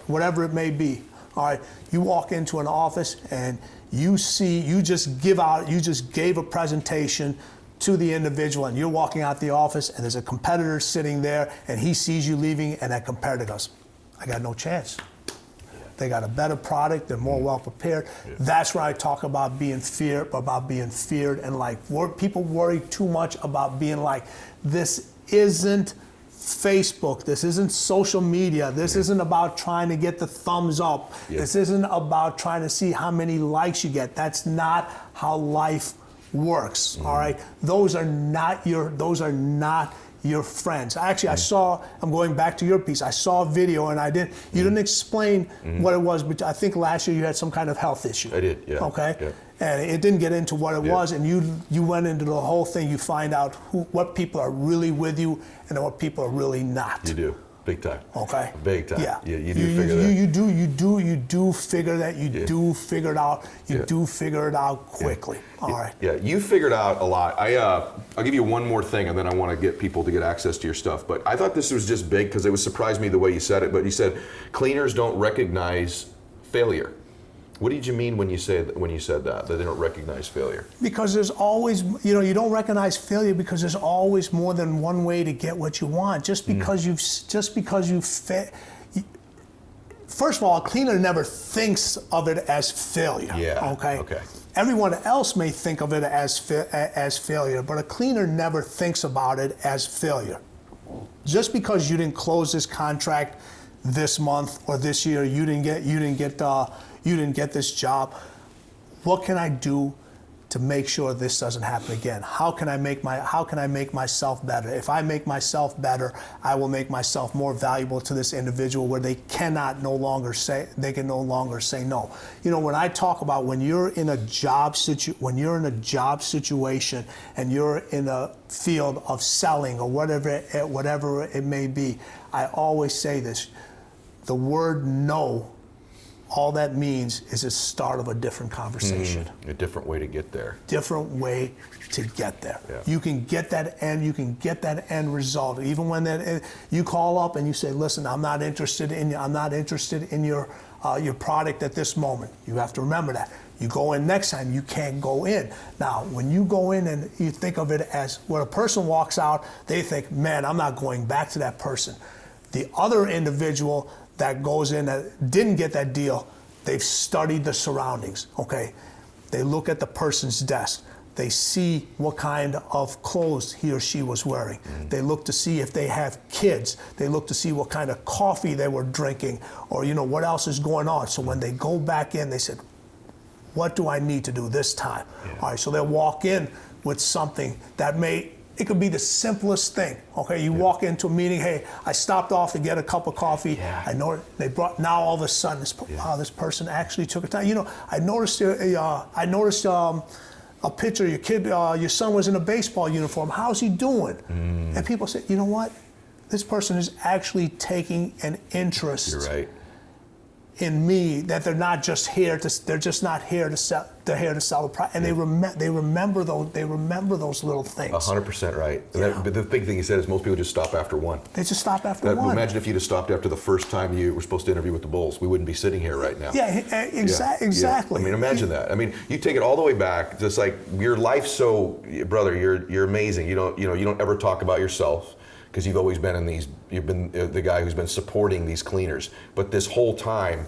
right? You walk into an office and you just gave a presentation to the individual, and you're walking out the office and there's a competitor sitting there and he sees you leaving and that competitor goes, I got no chance. They got a better product, they're more well prepared. That's where I talk about being feared and like people worry too much about being like, this isn't Facebook, this isn't social media, this isn't about trying to get the thumbs up, this isn't about trying to see how many likes you get. That's not how life works, all right? Those are not your friends. Actually, I'm going back to your piece, I saw a video and you didn't explain what it was, but I think last year you had some kind of health issue. I did, yeah. Okay? Yeah. And it didn't get into what it was, and you went into the whole thing, you find out what people are really with you and what people are really not. You do. Big time. Okay. Big time. Yeah. You do figure that. You do figure that. You do figure it out. You do figure it out quickly. All right. Yeah, you figured out a lot. I'll give you one more thing, and then I want to get people to get access to your stuff. But I thought this was just big because it surprised me the way you said it. But you said cleaners don't recognize failure. What did you mean when you said that they don't recognize failure? Because there's always, you don't recognize failure because there's always more than one way to get what you want. Just because first of all, a cleaner never thinks of it as failure. Yeah. Okay. Okay. Everyone else may think of it as failure, but a cleaner never thinks about it as failure. Just because you didn't close this contract this month or this year, you didn't get this job. What can I do to make sure this doesn't happen again? How can I make myself better? If I make myself better, I will make myself more valuable to this individual where they can no longer say no. When I talk about when you're in a job situation and you're in a field of selling or whatever it may be, I always say this: the word no, all that means is the start of a different conversation. A different way to get there. Different way to get there. Yeah. You can get that end result. Even when you call up and you say, listen, I'm not interested in your product at this moment. You have to remember that. You go in next time, you can't go in. Now, when you go in and you think of it as when a person walks out, they think, man, I'm not going back to that person. The other individual that goes in that didn't get that deal, they've studied the surroundings, okay? They look at the person's desk. They see what kind of clothes he or she was wearing. They look to see if they have kids. They look to see what kind of coffee they were drinking or, what else is going on. So when they go back in, they said, what do I need to do this time? Yeah. All right, so they'll walk in with something that it could be the simplest thing, okay? You walk into a meeting, hey, I stopped off to get a cup of coffee. Yeah. I know now all of a sudden, this person actually took a time. I noticed a picture of your kid, your son was in a baseball uniform. How's he doing? And people say, you know what? This person is actually taking an interest. You're right. In me, that they're not just here to sell. They're here to sell the product, and they remember those little things. 100% right. And the big thing you said is most people just stop after one. They just stop after one. Imagine if you'd have stopped after the first time you were supposed to interview with the Bulls. We wouldn't be sitting here right now. Yeah, exactly. I mean, imagine that. I mean, you take it all the way back. Just like your life, brother, you're amazing. You don't ever talk about yourself, because you've always been you've been the guy who's been supporting these cleaners. But this whole time,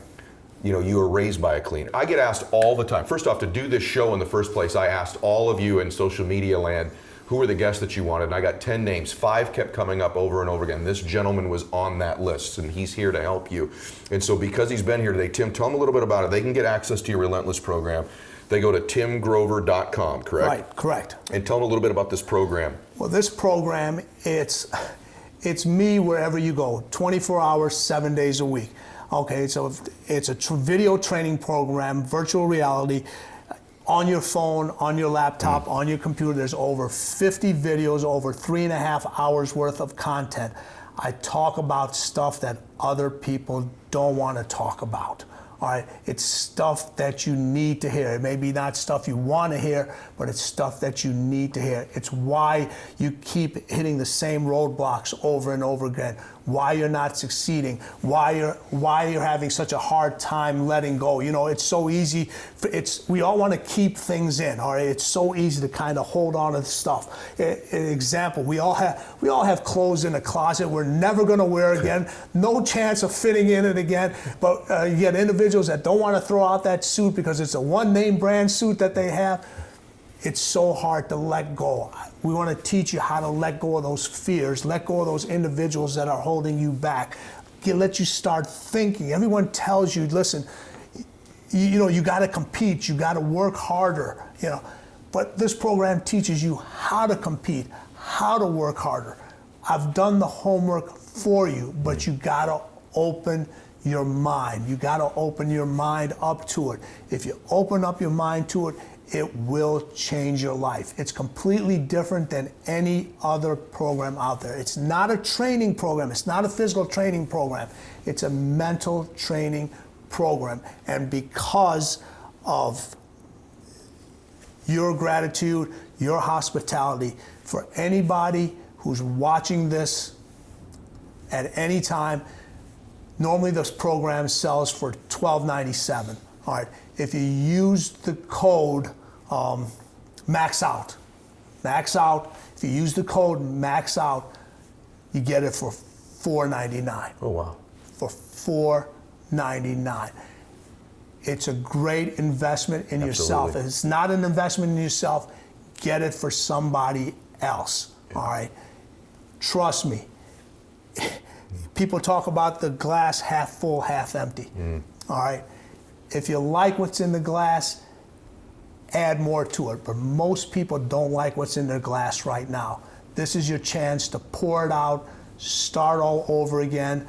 you were raised by a cleaner. I get asked all the time. First off, to do this show in the first place, I asked all of you in social media land, who were the guests that you wanted? And I got 10 names. 5 kept coming up over and over again. This gentleman was on that list, and he's here to help you. And so because he's been here today, Tim, tell them a little bit about it. They can get access to your Relentless program. They go to timgrover.com, correct? Right, correct. And tell them a little bit about this program. Well, this program, it's me wherever you go, 24 hours, 7 days a week. Okay, so it's a video training program, virtual reality. on your phone, on your laptop, on your computer. There's over 50 videos, over 3.5 hours worth of content. I talk about stuff that other people don't want to talk about. All right, it's stuff that you need to hear. It may be not stuff you want to hear, but it's stuff that you need to hear. It's why you keep hitting the same roadblocks over and over again, why you're not succeeding, why you're having such a hard time letting go. You know, it's so easy. We all want to keep things in. All right, it's so easy to kind of hold on to stuff. An example: we all have clothes in a closet we're never going to wear again. No chance of fitting in it again. But you get individuals that don't want to throw out that suit because it's a one-name brand suit that they have. It's so hard to let go. We want to teach you how to let go of those fears, let go of those individuals that are holding you back, let you start thinking. Everyone tells you, listen, you got to compete, you got to work harder, But this program teaches you how to compete, how to work harder. I've done the homework for you, but you got to open your mind. You got to open your mind up to it. If you open up your mind to it, it will change your life. It's completely different than any other program out there. It's not a training program. It's not a physical training program. It's a mental training program. And because of your gratitude, your hospitality, for anybody who's watching this at any time, normally this program sells for $12.97. All right, if you use the code max out, if you use the code max out, you get it for $4.99. Oh wow! For $4.99. It's a great investment in yourself. If it's not an investment in yourself, get it for somebody else. All right, trust me. People talk about the glass half full, half empty. All right. If you like what's in the glass, add more to it. But most people don't like what's in their glass right now. This is your chance to pour it out, start all over again,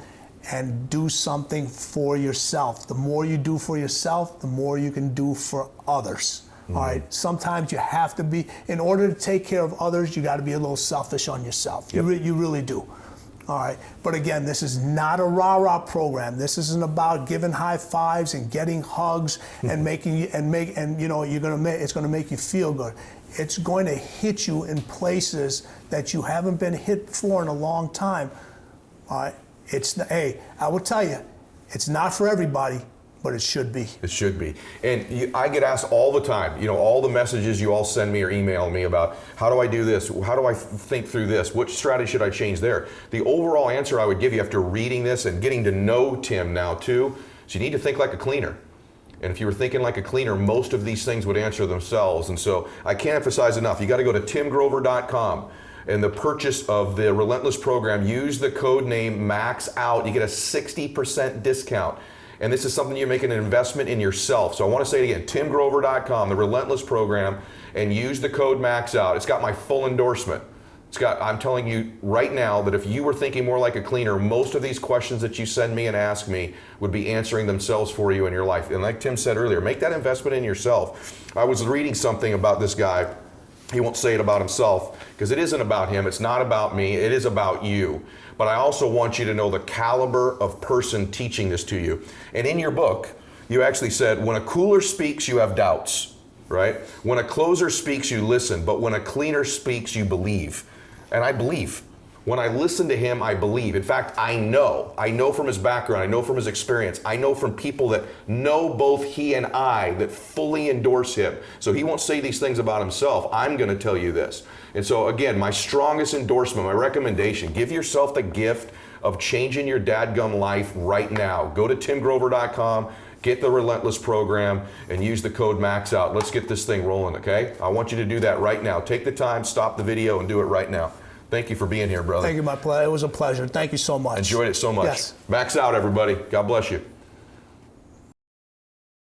and do something for yourself. The more you do for yourself, the more you can do for others. All right. Sometimes you have to be, in order to take care of others, you got to be a little selfish on yourself. Yep. You really do. All right, but again, this is not a rah-rah program. This isn't about giving high fives and getting hugs and it's gonna make you feel good. It's going to hit you in places that you haven't been hit before in a long time. All right, I will tell you, it's not for everybody, but it should be. It should be. And I get asked all the time, all the messages you all send me or email me about, how do I do this? How do I think through this? Which strategy should I change there? The overall answer I would give you after reading this and getting to know Tim now too, is you need to think like a cleaner. And if you were thinking like a cleaner, most of these things would answer themselves. And so I can't emphasize enough. You got to go to timgrover.com. And the purchase of the Relentless program, use the code name MAXOUT. You get a 60% discount. And this is something you're making an investment in yourself. So I want to say it again, timgrover.com, the Relentless program, and use the code MAXOUT. It's got my full endorsement. I'm telling you right now that if you were thinking more like a cleaner, most of these questions that you send me and ask me would be answering themselves for you in your life. And like Tim said earlier, make that investment in yourself. I was reading something about this guy. He won't say it about himself because it isn't about him. It's not about me. It is about you. But I also want you to know the caliber of person teaching this to you. And in your book, you actually said, when a cooler speaks, you have doubts, right? When a closer speaks, you listen. But when a cleaner speaks, you believe. And I believe. When I listen to him, I believe. In fact, I know from his background, I know from his experience, I know from people that know both he and I that fully endorse him. So he won't say these things about himself. I'm going to tell you this. And so again, my strongest endorsement, my recommendation, give yourself the gift of changing your dadgum life right now. Go to timgrover.com, get the Relentless program, and use the code MAXOUT. Let's get this thing rolling, okay? I want you to do that right now. Take the time, stop the video, and do it right now. Thank you for being here, brother. Thank you, my pleasure. It was a pleasure. Thank you so much. Enjoyed it so much. Yes. Max out, everybody. God bless you.